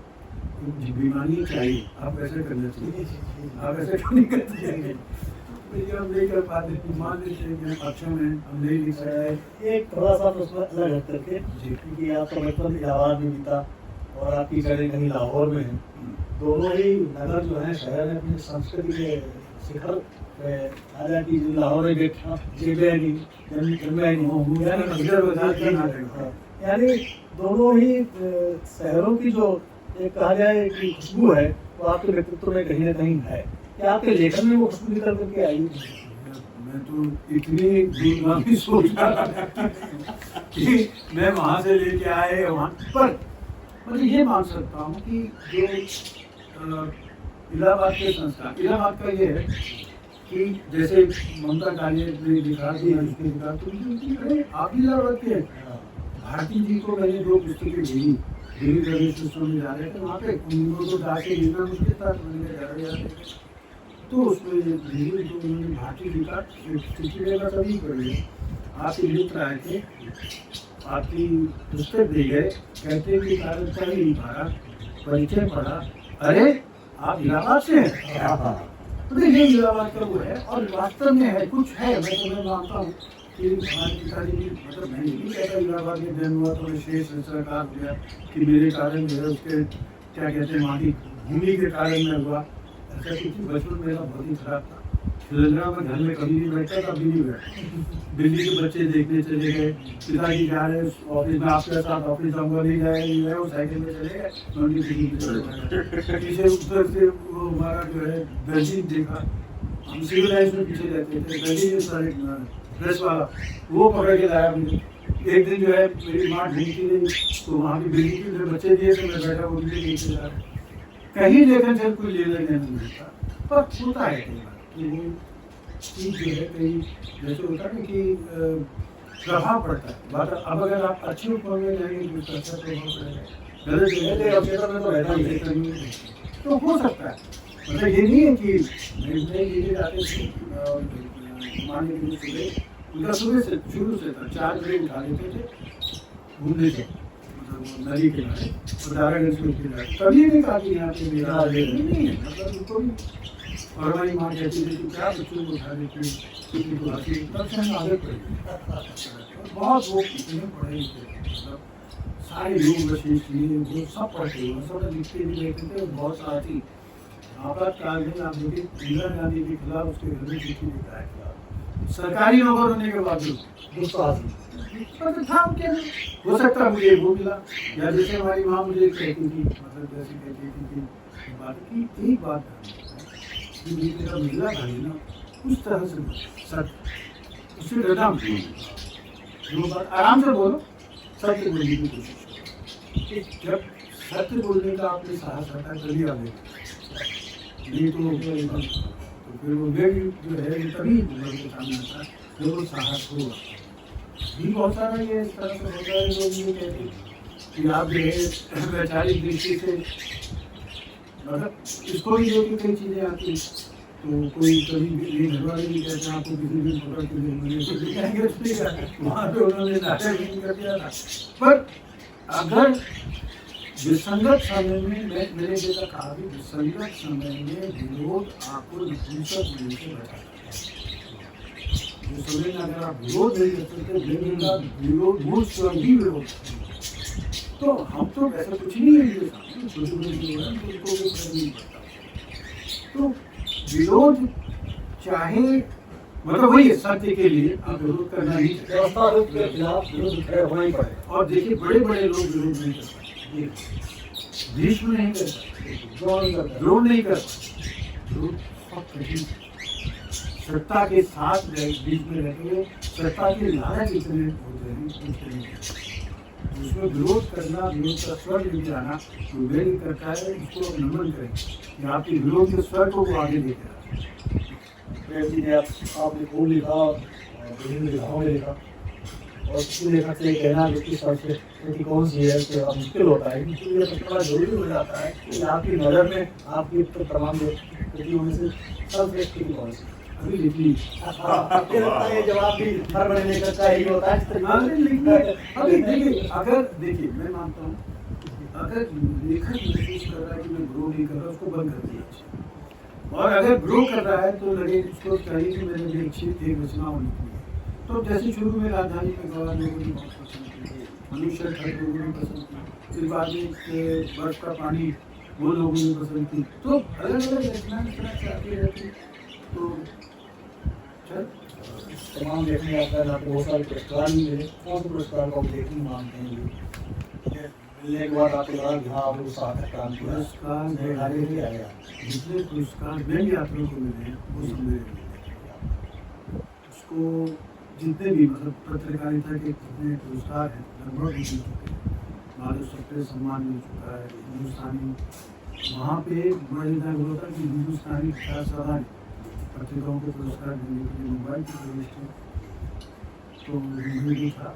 बीमारी चाहिए, आप ऐसा करना चाहिए, आप ऐसा क्यों नहीं करते हैं। हम नहीं कर पाते, मान लेते हैं कि अक्षम है, हम नहीं लिख सकते। एक थोड़ा सा उसमें अलग हट करके, क्योंकि आपका बचपन इलाहाबाद में बीता और आपकी जड़ें कहीं लाहौर में हैं, दोनों ही नगर जो है शहर में अपनी संस्कृति के शिखर हालांकि लाहौर में बैठा यानी दोनों ही शहरों की जो एक कहा जाए कि खुशबू है तो आपके व्यक्तित्व में कहीं ना कहीं है, क्या आपके लेखन में वो खुशबू निकल करके आई? मैं तो इतनी दूरगामी सोच रहा था कि मैं वहाँ से लेके आए वहाँ पर, मतलब ये मान सकता हूँ कि जो इलाहाबाद के संस्कार, इलाहाबाद का ये है कि जैसे ममता कालिया ने लिखा तो आप इलाहाबाद के भारती जी को मैंने 2 पुस्तकें भेजी, दिल्ली प्रदेश में जा रहे थे वहाँ पे, उनको तो जाके लिखना मुश्किल था, तो उसमें भेजी तो उन्होंने भारती जी का चिट्ठी का सभी पढ़ी, आपके मित्र आए थे, आपकी पुस्तक दे गए, कहते कि कागज का ही भारत परिचय पढ़ा, अरे आप इलाहाबाद से हैं? तो ये इलाहाबाद का वो है और वास्तव में है, कुछ है। मैं मानता हूँ कि हमारे पिताजी की, मतलब मैं नहीं कहता इलाहाबाद में जन्म हुआ तो विशेष सरकार हो गया कि मेरे कारण जो है उसके क्या कहते हैं माटी भूमि के कारण में हुआ, ऐसा कुछ। बचपन मेरा बहुत ही खराब था, तेलंगाना में घर में कभी नहीं बैठता था, अभी नहीं बैठा। दिल्ली के बच्चे देखने चले गए, पिताजी जा रहे ऑफिस में, आपके साथ ऑफिस जाऊंगा, नहीं जाए वो साइकिल में चले गए, पीछे उत्तर से वो हमारा जो है दर्जी देखा, हम सिविल लाइन्स में पीछे रहते थे, दर्जी सारे ड्रेस वाला वो पकड़ के लाया मुझे। एक दिन जो है मेरी माँ ढूंढती रही तो वहाँ की बिल्डिंग के बच्चे दिए तो मैं बैठा वो मुझे नीचे जा रहा, कहीं लेखन से कोई लेना देना नहीं होता, पर होता है कई बार कि वो चीज़ जो है कहीं जैसे होता है कि प्रभाव पड़ता है बात। अब अगर आप अच्छे उपयोग में जाएंगे तो उसका अच्छा प्रभाव पड़ेगा, गलत जगह अवचेतन में तो रहना ही तो हो सकता है। मतलब ये नहीं है कि नहीं जाते थे मान लीजिए सुबह, उनका सुबह से शुरू से था 4 बजे उठा लेते थे, घूमने थे मतलब नदी के किनारे, और दारागंज में किनारे, कभी नहीं कहा कि यहाँ पे मेरा नहीं है, मतलब उनको भी। और हमारी माँ कहती थी कि क्या बच्चों को उठा देती किसी को हंसी, तब से हम आदत पड़ी। बहुत वो इतने पढ़े लिखे, मतलब सारे लोग वशीष लिए वो सब पढ़ते हुए सब लिखते भी रहते थे। बहुत साथी आपातकाल में आप देखिए इंदिरा गांधी के खिलाफ उसके घर में चिट्ठी लिखा है, सरकारी नौकर होने के बावजूद था क्या हो सकता मुझे वो मिला। या जैसे हमारी माँ मुझे कहती थी, मतलब जैसे कहती थी कि बात की एक बात मेरा मिला था ना उस तरह से सत्य उससे डरना जो बात आराम से बोलो, सत्य बोलने की कोशिश करो। जब सत्य बोलने का आपने साहस आता है तभी आगे, नहीं तो फिर वो व्यक्ति जो है तभी लोगों के सामने आता है जब वो साहस होगा। भी बहुत सारा ये इस तरह से होता है, लोग ये कहते हैं कि आप जो है वैचारिक दृष्टि से, मतलब इसको भी लेकर कई चीज़ें आती हैं, तो कोई कभी ये घर वाले भी कहते हैं आपको किसी दिन पकड़ के वहाँ पे उन्होंने नाटक भी कर दिया था। पर अगर विसंगत समय में मैंने जैसा कहा भी विसंगत समय में विरोध आपको नपुंसक मिल के बैठा जो समय में अगर आप विरोध नहीं कर सकते विरोध मूल स्वयं ही विरोध, तो हम तो ऐसा कुछ नहीं है तो विरोध चाहे मतलब वही है सत्य के लिए आप विरोध करना ही व्यवस्था के खिलाफ विरोध खड़े होना ही पड़ेगा। और देखिए बड़े बड़े लोग विरोध नहीं कर पाते, भीष्म नहीं कर पाते, द्रोण नहीं कर पाते, सत्ता के साथ बीच में रहते हुए सत्ता के लालच इतने होते हैं उसमें विरोध करना, विरोध का स्वर लेके आना तो मेरी करता है, उसको नमन करें आपके विरोध के स्वर को वो आगे लेकर आपने खूब लिखा, विभिन्न विधाओं में लिखा, और किसी लेखक से कहना कि सबसे कौन सी है तो मुश्किल होता है, क्योंकि ये बड़ा जरूरी हो जाता है कि आपकी नज़र में आपकी तमाम कृतियों में से सर्वश्रेष्ठ कृति कौन सी अभी लिख ली। आपको लगता है जवाब भी हर बड़े लेखक का ही होता है। अभी देखिए अगर देखिए मैं मानता हूँ अगर लेखक महसूस कर रहा है कि मैं ग्रो नहीं कर रहा उसको बंद कर दिया, और अगर ग्रो कर रहा है तो लगे उसको चाहिए कि मैंने भी अच्छी एक रचना होनी चाहिए। तो जैसे शुरू में राजधानी में गवा लोगों ने बहुत पसंद की, मनुष्य खड़ लोगों ने पसंद की, फिर बाद में बर्फ का पानी वो लोगों ने पसंद की, तो अलग अलग रचनाएं इस तरह से आती रहती। तो तमाम लेखन आपको बहुत सारे पुरस्कार भी मिले, कौन से पुरस्कार को आप लेखन मानते हैं? मिलने के बाद आपको लगा कि हाँ अब वो सार्थक काम किया, पुरस्कार मैं आगे ही आ गया। जितने पुरस्कार बैंक यात्रियों को मिले हैं वो सब मेरे मिले। उसको जितने भी मतलब पत्रकारिता के जितने पुरस्कार हैं लगभग मिल चुके हैं। माधव सप्रे सम्मान मिल चुका है, हिंदुस्तानी वहाँ पे मजेदार हुआ था कि हिंदुस्तानी विकास सभा ने पत्रिकाओं को पुरस्कार देने के लिए मुंबई की प्रविष्ट तो मुंबई भी था।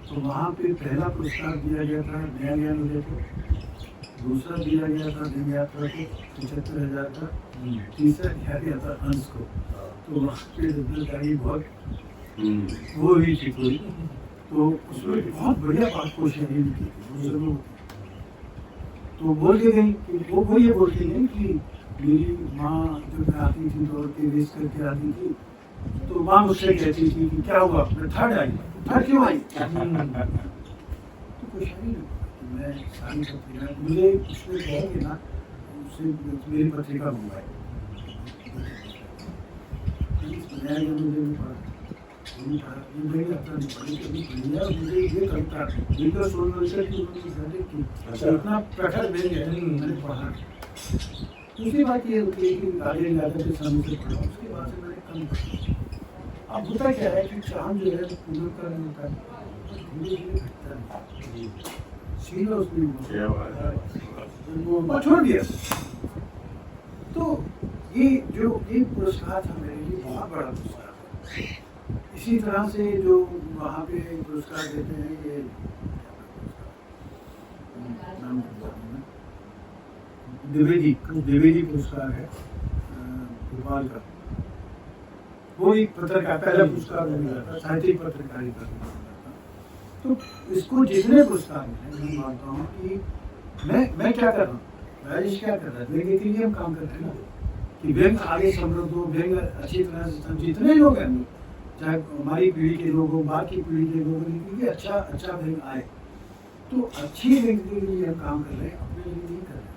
तो वहाँ पे पहला पुरस्कार दिया गया था नया ज्ञान उदय को, दूसरा दिया गया था दिन यात्रा को 75,000 का, तीसरा दिया गया था हंस को। तो वहाँ पे जिम्मेदारी बहुत वो हुई थी कोई, तो उसमें बहुत बढ़िया बात कोशिश की थी। तो बोल के गई कि वो ये बोलती गई कि मेरी माँ जब मैं आती थी दौड़ के रेस करके आती थी तो माँ मुझसे कहती थी कि क्या हुआ मैं थर्ड आई, थर्ड क्यों आई? तो कुछ नहीं, मैं सारी पत्रिका मुझे उसमें कह के ना उससे मेरी पत्रिका मंगवाई, मुझे ये कविता जिनका सोनवंशर की इतना प्रखर में मैंने पढ़ा। दूसरी बात ये होती है कि राजेंद्र यादव के सामने से पढ़ा, उसके बाद से मैंने कम पढ़ा। अब होता क्या है कि चांद जो है पूर्ण का नहीं होता है, धीरे धीरे घटता है, सीधा उसमें छोड़ दिया। तो ये जो ये पुरस्कार था मेरे लिए बहुत बड़ा पुरस्कार था। इसी तरह से जो वहाँ पे पुरस्कार देते हैं ये नाम द्विवेदी पुरस्कार है भोपाल का, वो एक पत्रकार पहला पुरस्कार मिला था साहित्यिक पत्रकारिता का। तो इसको जितने पुरस्कार मिले मैं मानता हूँ कि मैं क्या कर रहा हूँ, राजेश क्या कर रहा है, बैंक के लिए हम काम कर रहे हैं ना कि बैंक आगे समृद्ध हो, बैंक अच्छी तरह से जितने लोग हैं चाहे हमारी पीढ़ी के लोग हों, बाकी पीढ़ी के लोग हों, क्योंकि अच्छा बैंक आए। तो अच्छी बैंक के लिए हम काम कर रहे हैं, अपने लिए नहीं कर रहे।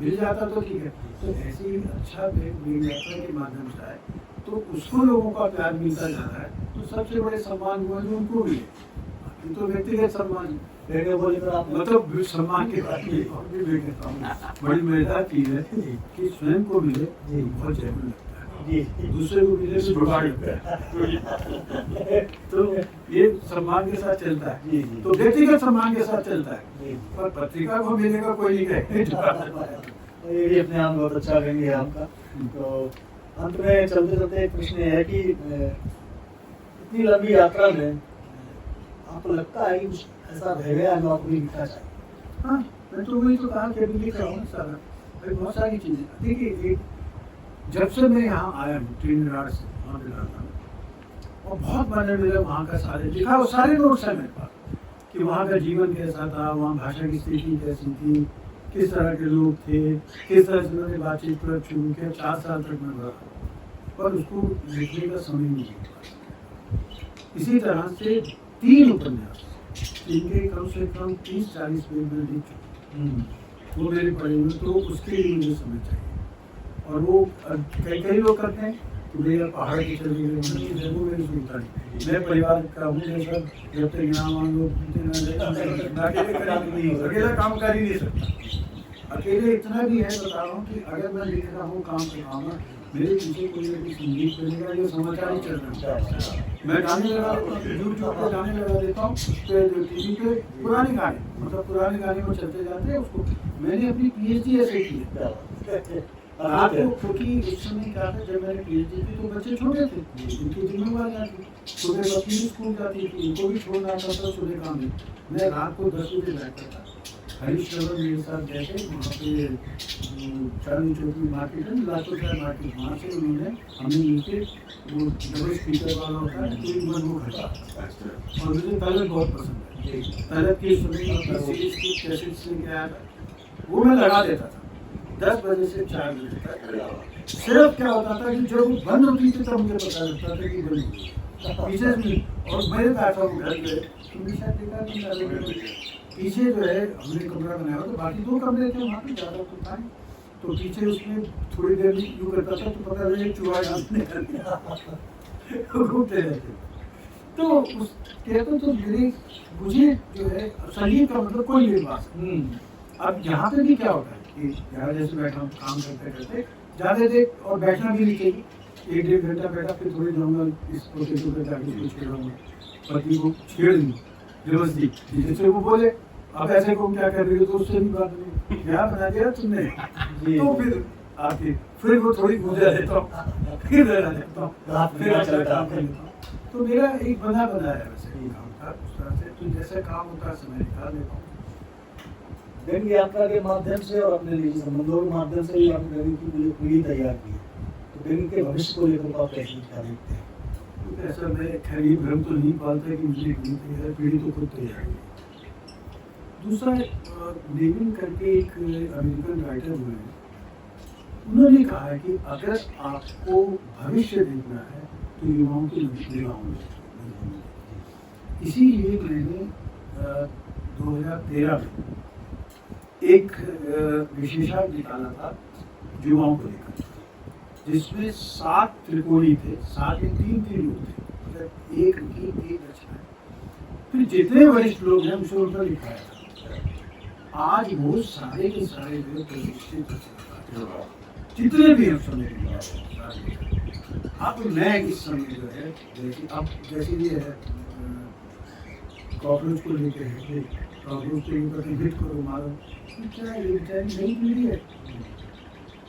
मिल जाता तो ठीक है, तो ऐसे ही अच्छा बैंक यात्रा के माध्यम से आए तो उसको लोगों का प्यार मिलता जा रहा है, तो सबसे बड़े सम्मान हुआ जो उनको मिले। ये तो व्यक्तिगत सम्मान मतलब सम्मान के बाद और भी मैं कहता हूँ बड़ी मजेदार चीज है कि स्वयं को मिले बहुत जरूरी लगता है, दूसरे को मिले तो जुगाड़ लगता है। तो ये सम्मान के साथ चलता है, तो व्यक्तिगत सम्मान के साथ चलता है, पर पत्रिका को मिलेगा कोई नहीं कहे। ये भी अपने आप बहुत अच्छा कहेंगे आपका। तो अंत में चलते चलते एक प्रश्न है कि इतनी लंबी यात्रा में आपको लगता है कि कुछ ऐसा रह गया नौकरी लिखना चाहिए? हाँ, मैं तो वही तो कहा कि अभी लिख रहा हूँ सारा भाई, बहुत सारी चीजें। देखिए जब से मैं यहाँ आया हूँ ट्रिनिडाड से वहाँ पे रहा था और बहुत मैंने मेरे वहाँ का सारे लिखा, वो सारे नोट्स हैं मेरे पास कि वहाँ का जीवन कैसा था, वहाँ भाषा की स्थिति कैसी थी, किस तरह के लोग थे, किस तरह से उन्होंने बातचीत पर शुरू किया। 4 साल तक मैं रहा पर उसको लिखने का समय नहीं मिला। इसी तरह से 3 उपन्यास जिनके कम से कम 30-40 पेज में लिख चुके, वो मेरे पढ़े हुए, तो उसके लिए मुझे समय चाहिए। और वो कई लोग करते हैं तो भैया पहाड़ की चली गई, वो मेरी सुनता नहीं। मैं परिवार का हूँ, जब तक यहाँ अकेला काम कर ही नहीं सकता। अकेले इतना भी है बता रहा हूँ कि अगर मैं लिख रहा हूँ, काम कर रहा हूँ, मेरे पीछे कोई ना कोई संगीत बनेगा, ये समाचार ही चल रहा है। मैं गाने लगा देता हूँ, यूट्यूब पे गाने लगा देता हूँ, टीवी पे पुराने गाने, मतलब पुराने गाने को चलते जाते हैं। उसको मैंने अपनी PhD ऐसे की है आपको, क्योंकि उस समय क्या था जब मैंने PhD की तो बच्चे छोटे थे, उनकी जिम्मेवारियाँ थी, सुबह बच्ची भी स्कूल जाती थी, उनको भी छोड़ना था सुबह काम में। मैं रात को 10 बजे बैठता था, हरीश श्रवण मेरे साथ गए थे वहाँ पे चांदनी चौक में मार्केट है, लाखों मार्केट, वहाँ से उन्होंने हमें मिलके वो डबल स्पीकर वाला होता है तो मन वो घटा, और मुझे तलत बहुत पसंद है। तलत की सीरीज की कैसेट्स लेके आया था, वो मैं लगा देता था 10 बजे से 4 बजे तक। सिर्फ क्या होता था कि जब वो बंद होती थी तब मुझे पता लगता था कि बंद हुई पीछे भी। और मैं बैठा हूँ घर पे, तुमने शायद देखा पीछे जो है हमने कमरा बनाया तो बाकी 2 कमरे थे वहाँ पे, ज़्यादा तो था नहीं, तो पीछे उसमें थोड़ी देर यूँ करता था तो पता लगे चूहा घूमते रहते। तो उस कहते तो मुझे जो है संगीत का मतलब कोई मेरे पास है। अब यहाँ पे भी क्या होता है कि यहाँ जैसे बैठा हूँ काम करते करते ज़्यादा देर और बैठना भी नहीं चाहिए। 1-1.5 घंटा बैठा फिर थोड़ी जाऊँगा इस पोते पे जाके कुछ खेलूँगा, पति को छेड़ दूँ जबरदस्ती, जैसे वो बोले अब ऐसे को क्या कर रही हो, तो उससे भी बात नहीं, क्या बना दिया तुमने। तो फिर आके फिर वो थोड़ी गुजर देता हूँ, फिर रहना देता हूँ, फिर अच्छा काम कर लेता हूँ। तो मेरा एक बना है वैसे काम था उस तरह से, तो जैसे काम होता है समय निकाल लेता हूँ। व्यंग्य यात्रा के माध्यम से और अपने निजी संबंधों के माध्यम से ही आपने व्यंग्य की पीढ़ी तैयार की है। तो व्यंग्य के भविष्य को लेकर आप कैसे क्या देखते हैं? तो ऐसा मैं खैर ये भ्रम तो नहीं पालता कि मुझे पीढ़ी तैयार, पीढ़ी तो खुद तैयार है। दूसरा लेविन करके एक अमेरिकन राइटर हुए हैं, उन्होंने कहा है कि अगर आपको भविष्य देखना है तो युवाओं के निगाहों में। इसीलिए मैंने 2013 में एक विशेषांक निकाला था युवाओं को लेकर, जिसमें 7 त्रिकोणी थे, 7 में 3 लोग थे, मतलब एक रचना है। फिर जितने वरिष्ठ लोग हैं उसे उनका लिखाया था। आज वो सारे के सारे जो प्रतिष्ठित जितने भी हैं समय अब मैं इस समय जो है जैसे ये है कॉकरोच को लेकर है, कॉकरोच को लेकर हिट करो मारो, क्या ये बेचारी नई पीढ़ी है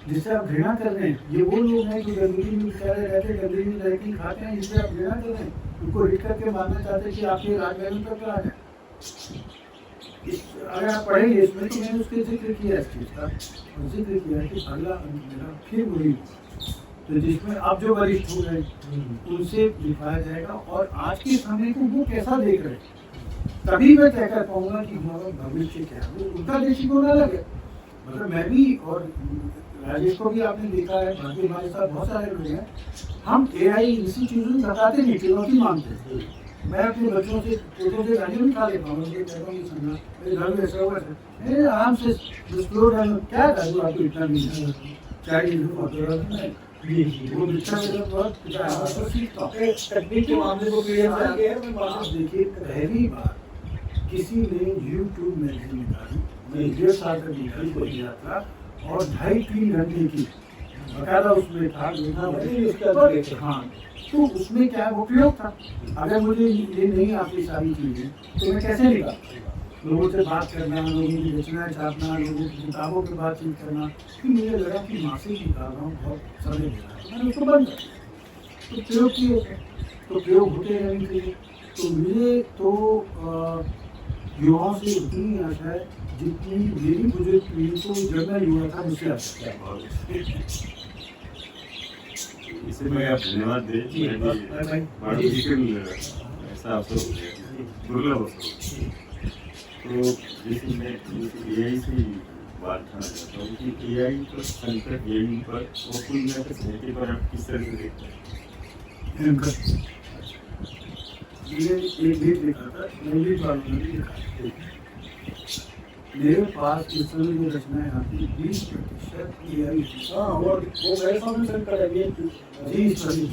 जिससे आप घृणा कर रहे हैं। ये वो लोग हैं जो गंदगी में बेचारे रहते, गंदगी में रह के खाते हैं, जिससे आप घृणा कर रहे हैं, उनको हिट करके मानना चाहते हैं कि आपके राजभवन तक आ जाए। अगर आप पढ़ेंगे इसमें तो मैंने उसके जिक्र किया इस चीज़ का, और जिक्र किया कि अगला मेरा फिर वही, तो जिसमें अब जो वरिष्ठ हो गए उनसे लिखाया जाएगा और आज के समय को वो कैसा देख रहे हैं, तभी मैं क्या कर पाऊंगा कि हमारा भविष्य क्या है। उनका दृष्टिकोण अलग है, मतलब मैं भी और राजेश को भी आपने देखा है, बाकी हमारे साथ बहुत सारे लोग हैं, हम AI इसी चीज़ों में बताते नहीं, चुनौती मानते हैं। मैं अपने बच्चों से फोटो से गाड़ी में खा लेता हूँ, मुझे कहता हूँ सुनना मेरे घर में ऐसा हुआ है, आराम से क्या दादू आपको इतना भी चाहिए वो बिछा मेरा बहुत सीखता हूँ तकनीक के मामले को देखिए पहली बार किसी ने YouTube मैगजीन निकाली, 1.5 साल तक निकाली कोई यात्रा और 2.5-3 घंटे की बकायदा उसमें था। हाँ, तो उसमें क्या उपयोग था। अगर मुझे ये नहीं आती सारी चीज़ें तो मैं कैसे निकाल, लोगों से बात करना, लोगों की रचनाएं छापना, लोगों की किताबों पर बातचीत करना, फिर मुझे लगा कि मासिक निकाल रहा हूँ, बहुत समय दे रहा है, मैंने उसको बंद कर दिया। तो प्रयोग किए, तो प्रयोग होते रहने के लिए तो मुझे तो युवाओं से उतनी आशा है जितनी मेरी बुजुर्ग पीढ़ी को जब मैं युवा था मुझसे आशा है। इसे मैं आप धन्यवाद दें, ऐसा अवसर दुर्लभ अवसर। तो जैसे मैं AI से बात करना चाहता हूँ कि AI पर संकट यही पर और कुल मिलाकर साहित्य पर आप किस तरह से देखते हैं? मैंने एक भी लिखा था, इंग्लिश वालों ने भी लिखा था, मेरे पास इस समय जो रचनाएं आती 20% AI। हाँ, और वो मेरे सामने संकट है ये 20%।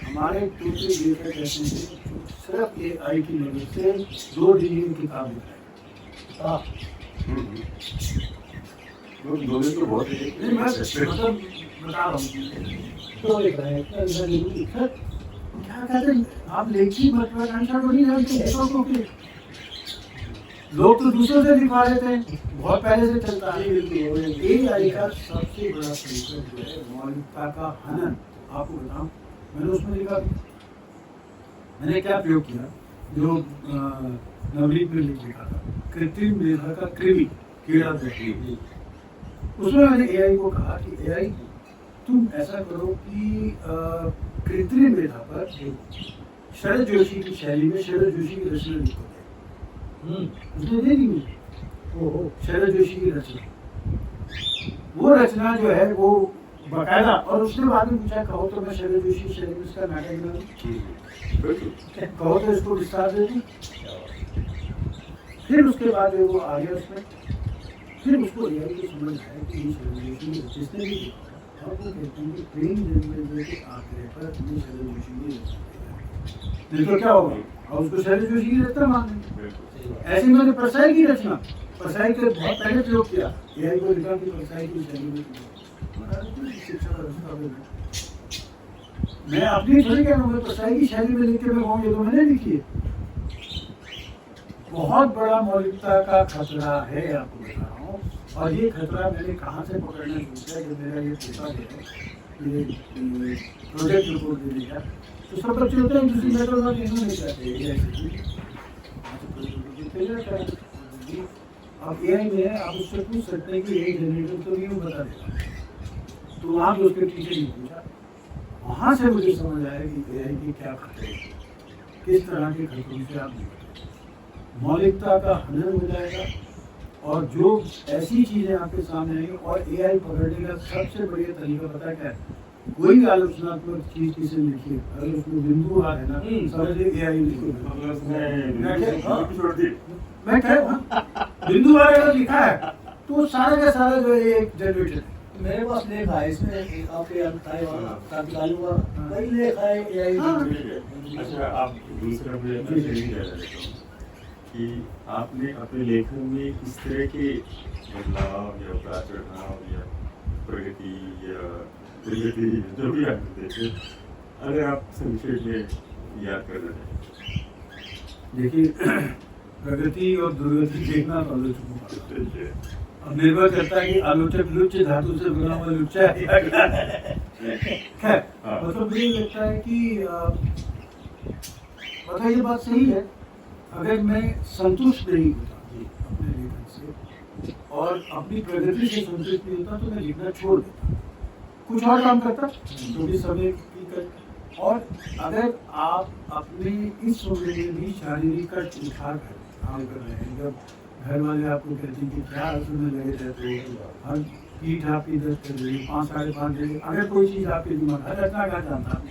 हमारे दूसरे लेखक कहते हैं सिर्फ AI की मदद से 2 डिग्री की किताब लिख रहे हैं। दोनों तो बहुत नहीं, मैं मतलब बता रहा हूँ तो लिख रहे हैं क्या कहते हैं आप लेखी मतलब आंसर को नहीं जानते हैं, लोग तो दूसरों से लिखवा लेते हैं, बहुत पहले से चलता है। AI का सबसे बड़ा संकट जो है मौलिकता का हनन। आपको बताऊं, मैंने उसमें लिखा, मैंने क्या प्रयोग किया, जो नवनीत में लिखा था, कृत्रिम मेधा का कृमि कीड़ा देखिए, उसमें मैंने AI को कहा कि AI तुम ऐसा करो कि कृत्रिम मेधा पर शरद जोशी की शैली में शरद जोशी की रचना लिखो। उसने दे दी मुझे शरद जोशी की रचना, वो रचना जो है वो बकायदा, और उसने बाद में पूछा कहो तो मैं शरद जोशी शैली में इसका नाटक बना दूं, कहो तो इसको विस्तार दे दूं। फिर उसके बाद वो आ गया उसमें, फिर उसको AI को समझ आया कि शरद जोशी जिसने भी और वो कहते हैं कि प्रेम जन्मे के आखिर पर शरद जोशी ने नहीं तो क्या होगा, और उसको शैली जोशी की रचना मान लेंगे। बिल्कुल। ऐसे मैंने परसाई की रचना, परसाई के बहुत पहले प्रयोग किया, एआई को लिखा कि परसाई की शैली में शिक्षा व्यवस्था में मैं अपनी थोड़ी कह रहा हूँ, परसाई की शैली में लिख के मैं कहूँ ये तो मैंने लिखी है। बहुत बड़ा मौलिकता का खतरा है, आपको बता रहा हूँ। और ये खतरा मैंने कहाँ से पकड़ना शुरू किया, जब मेरा ये पेपर है, ये प्रोजेक्ट रिपोर्ट दे दिया, तो सब बच्चे होते हैं दूसरी मेथड में नहीं नहीं चाहते। अब एआई में आप उससे पूछ सकते हैं कि एआई जनरेटर तो नहीं, वो बता देगा। तो वहाँ भी उसके टीचर नहीं पूछा, वहाँ से मुझे समझ आया कि एआई की क्या खतरे हैं, किस तरह के खतरों से आप मौलिकता का हनन हो जाएगा। और जो ऐसी चीजें आपके सामने आएंगी, और एआई पकड़ने का सबसे बढ़िया तरीका पता क्या है, कोई आलोचनात्मक चीज किसी ने लिखी, अगर उसमें बिंदु आ है ना, समझिए एआई मैं कह रहा हूँ बिंदु आ अगर लिखा है तो सारा का सारा जो है एक जनरेटर है। मेरे पास लेख है इसमें, आपके कई लेख है एआई। अच्छा, आप दूसरा मुझे नहीं कह रहे कि आपने अपने लेखन में इस तरह के बदलाव या उतार चढ़ाव या प्रगति या प्रगति जो भी आप देते, अगर आप संक्षेप में याद कर रहे हैं। देखिए, प्रगति और दुर्गति देखना तो आलोचकों का अब निर्भर करता है कि आलोचक लुच्च धातु से बना हुआ लुच्चा है या क्या है। खैर, मतलब मुझे लगता है कि पता ये बात सही है, अगर मैं संतुष्ट नहीं होता अपने लेखन से और अपनी प्रगति से संतुष्ट नहीं होता तो मैं लिखना छोड़ देता, कुछ और काम करता जो भी समय की कर। और अगर आप अपने इस समय में भी शारीरिक कष्ट उठा कर काम कर रहे हैं, जब घर वाले आपको कहते हैं कि क्या में लगे रहते हो, हर पीठ आपकी दर्द कर रही है, 5 साढ़े 5 बजे अगर कोई चीज़ आपके दिमाग हर रचना का जानता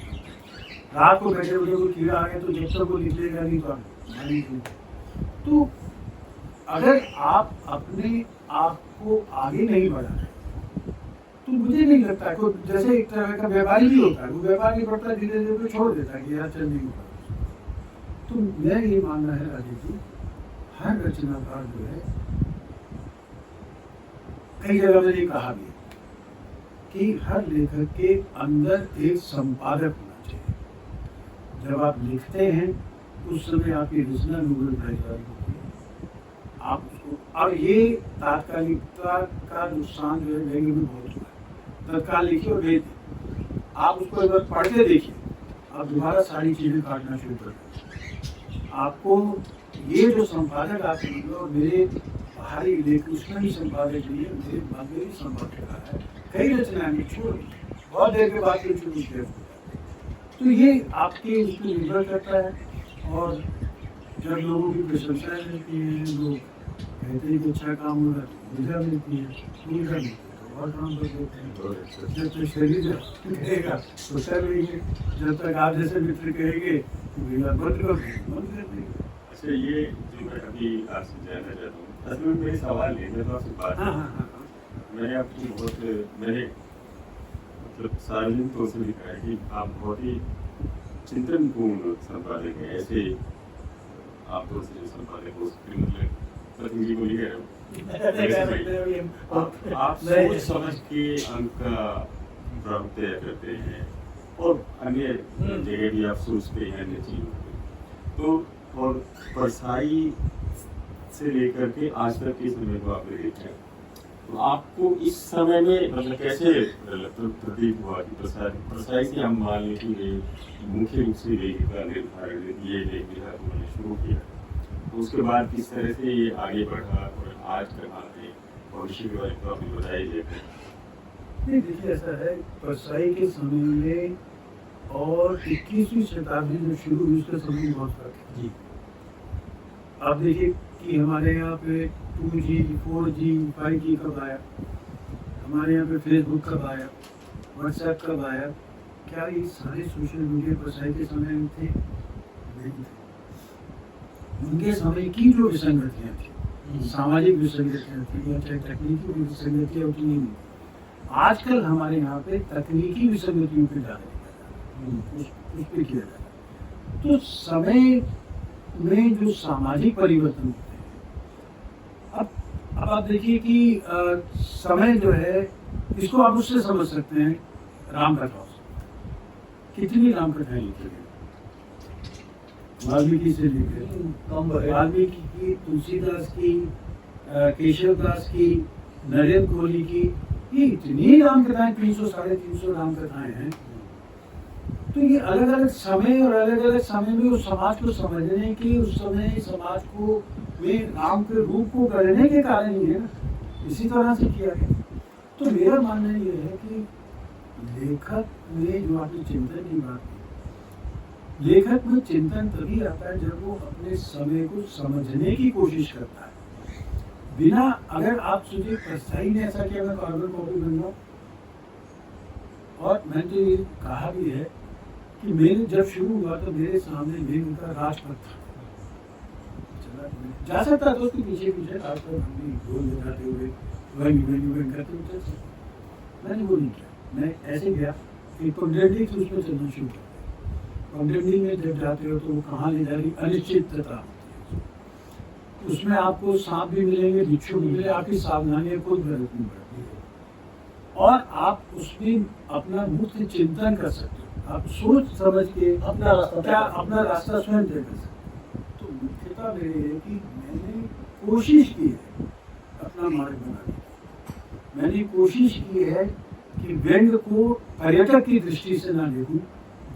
रात को बैठे बैठे कोई कीड़ा आ गया तो जब तक वो निकलेगा नहीं तो अगर आप अपने आप को आगे नहीं बढ़ा रहे तो मुझे नहीं लगता कोई, जैसे एक तरह का व्यापारी भी होता है, वो व्यापार नहीं बढ़ता, धीरे धीरे छोड़ देता है कि यार चल नहीं होगा। तो मैं ये मानना है राजेश जी, हर रचनाकार जो है, कई जगह मैंने ये कहा भी है कि हर लेखक के अंदर एक संपादक होना चाहिए। जब आप लिखते हैं उस समय आपकी रचना नोबेल प्राइज वाली होती है, आप उसको, और ये तात्कालिकता का नुकसान जो है लेखन में बहुत हुआ है। तत्काल लिखिए और भेज दें, आप उसको एक बार पढ़ के देखिए, आप दोबारा सारी चीजें काटना शुरू कर दें। आपको ये जो संपादक आपके लिए और मेरे बाहरी लेख उसमें ही संपादक नहीं है, मेरे बाकी संपादक है, कई रचनाएं छोड़ बहुत देर के बाद शुरू, तो ये आपके उस पर निर्भर करता है। और जब लोगों की प्रशंसा मिलती है, लोग कहते हैं कि अच्छा काम हो रहा है, ऊर्जा मिलती है, ऊर्जा मिलती है और काम कर देते हैं। जब तक शरीर कहेगा तो कर लेंगे, जब तक आप जैसे मित्र कहेंगे तो बंद कर देंगे। अच्छा, ये जो मैं अभी आपसे जानना चाहता हूँ, असल में मेरे सवाल है, मैं तो आपसे बात मैंने आपकी बहुत मैंने मतलब सार्वजनिक तौर से लिखा है कि आप बहुत ही चिंतनपूर्ण संपादक हैं। ऐसे आप तो से संपादक हो सकते, मतलब प्रतिनिधि को लिख रहे हो, आप सोच समझ के अंक का ड्राफ्ट तैयार करते हैं और अन्य जगह भी आप सोचते हैं अन्य चीजों को। तो और परसाई से लेकर के आज तक के समय को आपने देखा, तो आपको इस समय में मतलब कैसे प्रतीत हुआ कि परसाई से हम मान लें कि मुख्य रूप से लेख का निर्धारण ये लेख लिखा तो मैंने शुरू किया, तो उसके बाद किस तरह से ये आगे बढ़ा और आज तक आगे भविष्य के बारे में आपने बताया जाए। नहीं, देखिए ऐसा है, परसाई के समय में और 21वीं शताब्दी में शुरू हुई उसके समय में बहुत फर्क है जी। आप देखिए कि हमारे यहाँ पे 2G, 4G, 5G कब आया, हमारे यहाँ पे फेसबुक कब आया, व्हाट्सएप कब आया, क्या ये सारे सोशल मीडिया परसाई के समय में थे? नहीं थे। उनके समय की जो विसंगतियाँ थी, सामाजिक विसंगतियाँ थी या चाहे तकनीकी विसंगतियाँ उतनी नहीं थी। आजकल हमारे यहाँ पे तकनीकी विसंगतियों पे ज़्यादा उस पर किया जाता है। तो समय में जो सामाजिक परिवर्तन होते हैं, अब आप देखिए कि समय जो है, इसको आप उससे समझ सकते हैं राम कथाओं से। कितनी राम कथाएं लिखी गई, वाल्मीकि से लेकर वाल्मीकि की, तुलसीदास की, केशव दास की, नरेंद्र कोहली की, ये इतनी राम कथाएं, 300 साढ़े 300 राम कथाएं हैं। तो ये अलग अलग समय और अलग अलग समय में उस समाज को समझने की, उस समय समाज को में राम के रूप को करने के कारण ही है ना, इसी तरह से किया गया। तो मेरा मानना ये है कि लेखक में जो आपने चिंतन की बात की, लेखक में चिंतन तभी आता है जब वो अपने समय को समझने की कोशिश करता है। बिना, अगर आप सोचिए प्रस्थाई ने ऐसा किया, मैं कार्बन कॉपी बन रहा हूँ, और मैंने तो ये कहा भी है कि मेरे जब शुरू हुआ तो मेरे सामने लेखन का राजपथ था, जा सकता था उसके पीछे पीछे राजपथ हम गोल लगाते हुए वही करते हुए, मैंने वो नहीं किया। मैं ऐसे गया, एक पगडंडी थी, उसमें चलना शुरू किया। पगडंडी में जब जाते हो तो वो कहाँ ले जा रही, अनिश्चितता, उसमें आपको सांप भी मिलेंगे, बिच्छू भी मिले, आपकी सावधानियां खुद बरतनी पड़ती है, और आप उसमें अपना मुक्त चिंतन कर सकते हो, आप सोच समझ के अपना रास्ता स्वयं तय कर सकते हो। तो मुख्यतः मेरी है कि मैंने कोशिश की है अपना मार्ग बनाने की। मैंने कोशिश की है कि व्यंग को पर्यटक की दृष्टि से ना देखूं,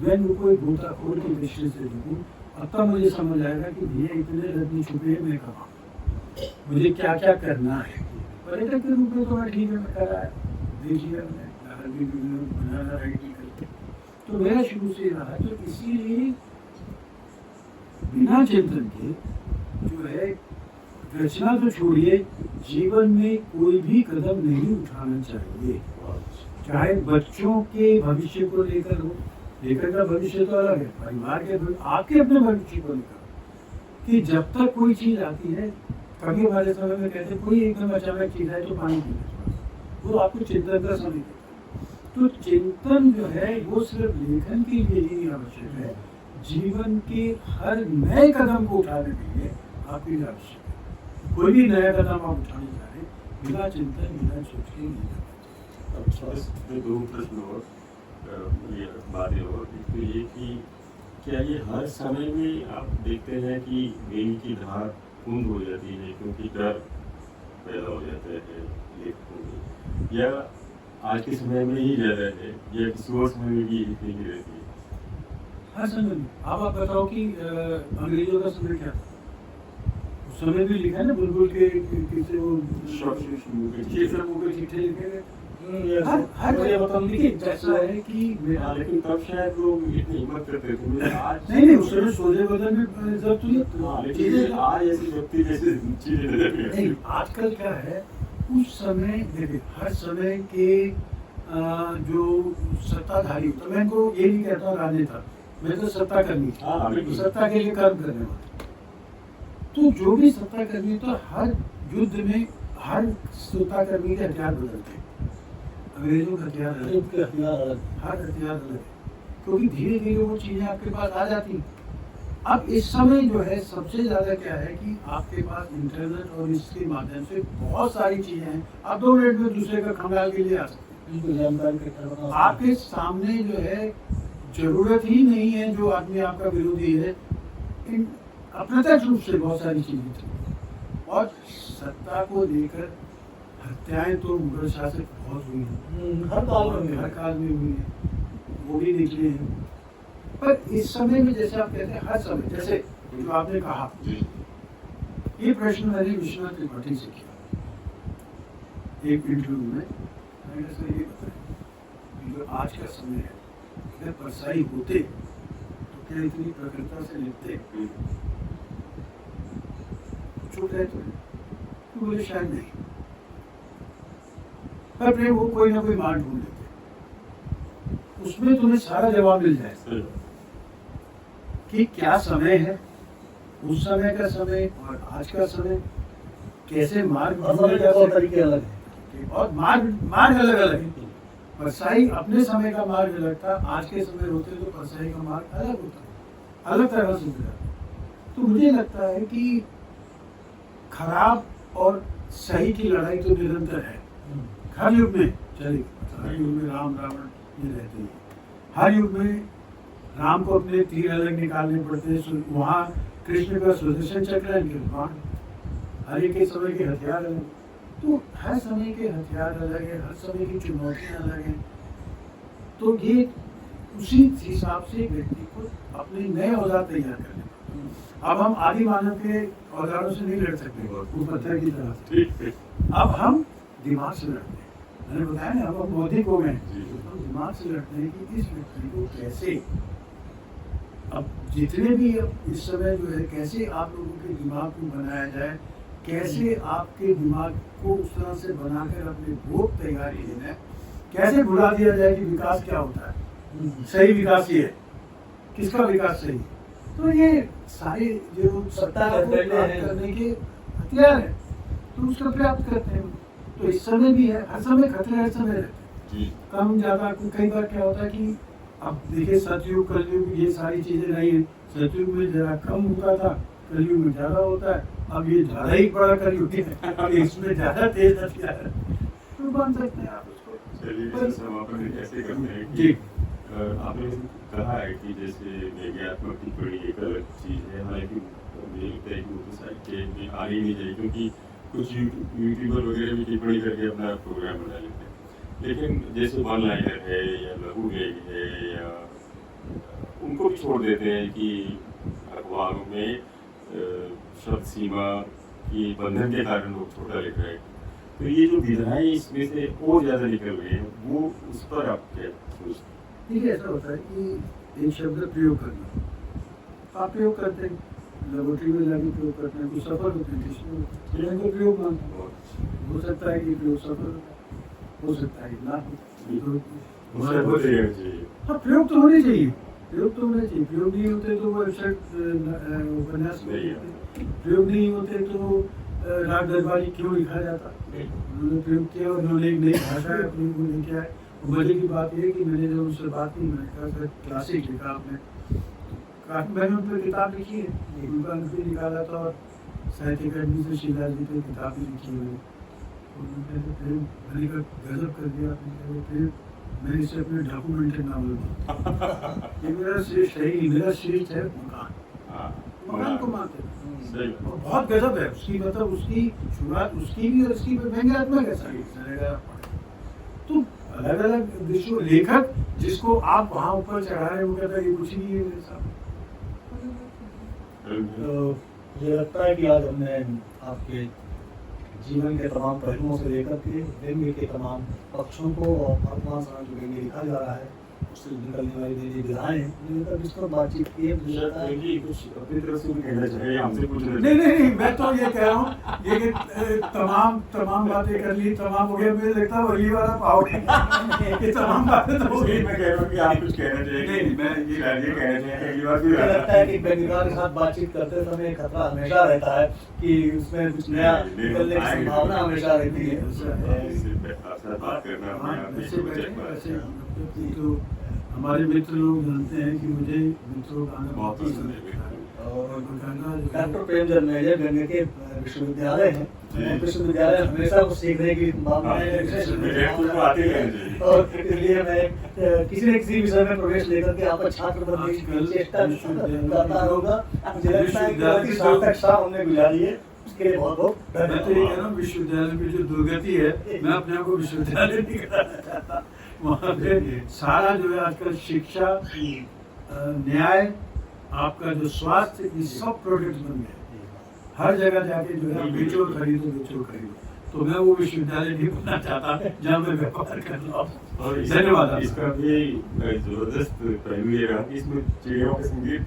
व्यंग को एक गोताखोर की दृष्टि से देखूं। अब तक मुझे समझ आएगा कि भैया इतने रत्न छुपे हैं, मैं कहाँ, मुझे क्या क्या करना है। पर्यटक के रूप में तो मैं ठीक है, मैं कर रहा है, देख लिया मैंने, बनाना राइट नहीं करके। तो मेरा शुरू से रहा, तो इसीलिए बिना चिंतन के जो है, रचना तो छोड़िए, जीवन में कोई भी कदम नहीं उठाना चाहिए, चाहे बच्चों के भविष्य को लेकर हो। लेखक का भविष्य तो अलग है, परिवार के, आपके अपने भविष्य को लेकर, कि जब तक कोई चीज आती है, कभी हमारे समय में कहते कोई एकदम अचानक चीज है तो पानी पी लें, वो आपको चिंतन का समय देता है। तो चिंतन जो है वो सिर्फ लेखन के लिए ही आवश्यक है, जीवन के हर नए कदम को उठाने के लिए आपके लिए आवश्यक है। कोई भी नया कदम आप उठाने जा रहे हैं, बिना चिंतन, बिना सोच के नहीं। दो प्रश्न और ये बातें और तो ये कि क्या ये हर समय में आप देखते हैं कि वेल की धार कुंद हो जाती है क्योंकि डर पैदा हो जाता है लेखकों में, या आज के समय में ही ज़्यादा है, या किसी और समय में भी इतनी ही रहती है? हर समय में। अब आप बताओ कि अंग्रेजों का समय क्या था? उस समय भी लिखा है ना, बुलबुल के किसे वो शीर्षक होकर चिट्ठे लिखे गए। हर देखिए जैसा है कि लेकिन तब शायद लोग इतनी हिम्मत करते थे, आज नहीं, उस समय सोचे बदल में जब लेकिन आज ऐसे व्यक्ति जैसे चीजें नहीं। आजकल क्या है, उस समय देखिए हर समय के जो सत्ताधारी होता, मैं इनको ये नहीं कहता राजनेता, मैं तो सत्ता करनी थी, सत्ता के लिए कर्म करने वाले। तो जो भी सत्ता कर्मी होता, हर युद्ध में हर सत्ता कर्मी के हथियार बदलते हैं। अंग्रेजों का हथियार अलग, हर हथियार अलग, क्योंकि धीरे धीरे वो चीजें आपके पास आ जाती हैं। अब इस समय जो है सबसे ज्यादा क्या है कि आपके पास इंटरनेट और इसके माध्यम से बहुत सारी चीजें हैं, आप 2 मिनट में दूसरे का खंगाल के लिए आ सकते हैं। आपके सामने जो है जरूरत ही नहीं है, जो आदमी आपका विरोधी है, अप्रत्यक्ष रूप से बहुत सारी चीजें थी। और सत्ता को लेकर हत्याएं तो मुगल शासक बहुत हुई हैं, हर काल में हुई है, वो भी निकले हैं। पर इस समय में जैसे आप कहते हैं हर समय, जैसे जो आपने कहा, ये प्रश्न मैंने विश्वनाथ त्रिपाठी से किया एक इंटरव्यू में। मैंने सर ये बताया जो आज का समय है, अगर परसाई होते तो क्या इतनी प्रखरता से लिखते? छूट है तो बोले शायद नहीं, पर फिर वो कोई ना कोई मार ढूंढ लेते, उसमें तुम्हें सारा जवाब मिल जाए कि क्या समय है, उस समय का समय और आज का समय, कैसे मार्ग तरीके अलग है, और मार्ग अलग अलग है। परसाई अपने समय का मार्ग अलग था, आज के समय होते तो परसाई का मार्ग अलग होता। अलग तरह से गुजरा। तो मुझे लगता है कि खराब और सही की लड़ाई तो निरंतर है, हर युग में चली। हर युग में राम रावण ये रहते हैं, हर युग में राम को अपने तीर अलग निकालने पड़ते हैं, वहाँ कृष्ण का सुदर्शन चक्र है, हर एक के समय के हथियार अलग। तो हर समय के हथियार अलग है, हर समय की चुनौतियाँ अलग हैं। तो ये उसी हिसाब से व्यक्ति को अपने नए औजार तैयार करने पड़ते। अब हम आदि मानव के औजारों से नहीं लड़ सकते, वो पत्थर की तरह से। अब हम दिमाग से लड़ते हैं। मैंने बताया ना, अब हम बौद्धिक हो गए, तो दिमाग से लड़ते हैं कि इस व्यक्ति को कैसे, अब जितने भी इस समय जो है, कैसे आप लोगों के दिमाग को बनाया जाए, कैसे आपके दिमाग को उस तरह से बनाकर अपने भोग तैयारी देना है, कैसे भुला दिया जाए कि विकास क्या होता है, सही विकास ये है, किसका विकास सही। तो ये सारे जो सत्ता को प्राप्त करने के हथियार है, तो उसका प्रयास करते हैं। तो इस समय भी है, हर समय खतरे, हर समय रहते हैं, कम ज्यादा। कई बार क्या होता है कि अब देखिए सतयुग कलयुग ये सारी चीजें नहीं है। सतयुग में जरा कम होता था, कलयुग में ज्यादा होता है। अब ये ज्यादा ही बड़ा कलयुग है, इसमें ज्यादा तेज हथियार है, तो बन सकते हैं आप उसको। चलिए समापन कैसे करते हैं जी। आपने कहा है कि जैसे व्यंग्यात्मक टिप्पणी एक अलग चीज़ है, हालांकि मुझे लगता है कि वो तो साहित्य में आ ही नहीं चाहिए, क्योंकि कुछ यूट्यूबर वगैरह भी टिप्पणी करके अपना प्रोग्राम बना लेते हैं। लेकिन जैसे वन लाइनर है या लघु लेख है, या उनको भी छोड़ देते हैं कि अखबारों में शब्द सीमा की बंधन के कारण लोग छोटा लिख रहे हैं। तो ये जो विधाएं इसमें से और ज़्यादा निकल रही है, वो उस पर आप क्या सोचते हैं? देखिए, ऐसा होता है कि एक शब्द प्रयोग करना, आप प्रयोग करते हैं, लेबोरेटरी में जाके प्रयोग करते हैं, कुछ सफल होते हैं, किसी प्रयोग मानते हैं। हो सकता है कि प्रयोग सफल हो सकता है ना हो। हाँ, प्रयोग तो होने चाहिए, प्रयोग तो होने चाहिए। प्रयोग नहीं होते तो वो उपन्यास नहीं होते, प्रयोग नहीं होते तो राग दरबारी क्यों लिखा जाता। उन्होंने प्रयोग किया, उन्होंने एक नई भाषा अपनी को लेके आए। मजे की बात यह कि मैंने जब उनसे बात की, मैंने कहा सर क्लासिक लिखा आपने, काफी मैंने उन पर किताब लिखी है, उनका अंक भी निकाला था, और साहित्य अकादमी से शीला जी पे किताब भी लिखी हुई। मैंने कहा गजब कर दिया आपने, फिर मैंने इसे अपने डॉक्यूमेंट्री नावल में ये मेरा श्रेष्ठ है, मेरा श्रेष्ठ है मकान, मकान को मानते हैं। और बहुत गजब है उसकी, मतलब उसकी शुरुआत उसकी भी और उसकी व्यंग्यात्मक है सारी। तो अलग अलग विश्व लेखक जिसको आप वहाँ ऊपर चढ़ा रहे हो, कहता है ये कुछ नहीं है मेरे साथ। तो मुझे लगता है कि आज हमने आपके जीवन के तमाम पहलुओं से लेकर के व्यंग्य के तमाम पक्षों को और वर्तमान समय जो व्यंग्य लिखा जा रहा है उससे निकलने वाली जो विधाएं हैं, इस पर बातचीत की है। मुझे लगता है कि कुछ अपनी तरफ से भी कहना चाहिए, हमसे कुछ नहीं, मैं तो ये कह रहा हूँ, ये कि तमाम बातें कर ली, तमाम हो गया। मुझे लगता है वही वाला पाओगे ये तमाम बातें तो हो गई। मैं कह रहा हूँ कि आप कुछ कहना चाहिए। नहीं, मैं ये कहना चाहिए, अगली बार मुझे लगता है कि व्यंग्यकार के साथ बातचीत करते समय खतरा हमेशा रहता है कि उसमें कुछ नया निकलने की संभावना हमेशा रहती है। बात करना तो हमारे मित्र लोग जानते हैं कि मुझे मित्रों का आना बहुत पसंद है। और डॉक्टर प्रेमचंद मेजर व्यंग्य के विश्वविद्यालय हैं, विश्वविद्यालय हमेशा कुछ सीखने की भावनाएं और इसलिए मैं किसी न किसी विषय में प्रवेश लेकर के आप छात्र बनने की चेष्टा करता होगा। मुझे लगता है कि सार्थक शाह हमने गुजारी है, उसके लिए बहुत बहुत धन्यवाद। मैं तो ये कह रहा हूँ, विश्वविद्यालय की जो दुर्गति है, मैं अपने आप को विश्वविद्यालय नहीं कराना चाहता। वहाँ पे सारा जो है आजकल शिक्षा, न्याय, आपका जो स्वास्थ्य, ये सब प्रोडक्ट बन गए। हर जगह जाके जो है बेचो खरीदो। तो मैं वो विश्वविद्यालय नहीं बनना चाहता जहाँ मैं व्यापार कर रहा हूँ। धन्यवाद। इसका भी जबरदस्त पहलू ये रहा कि इसमें चिड़ियों का संगीत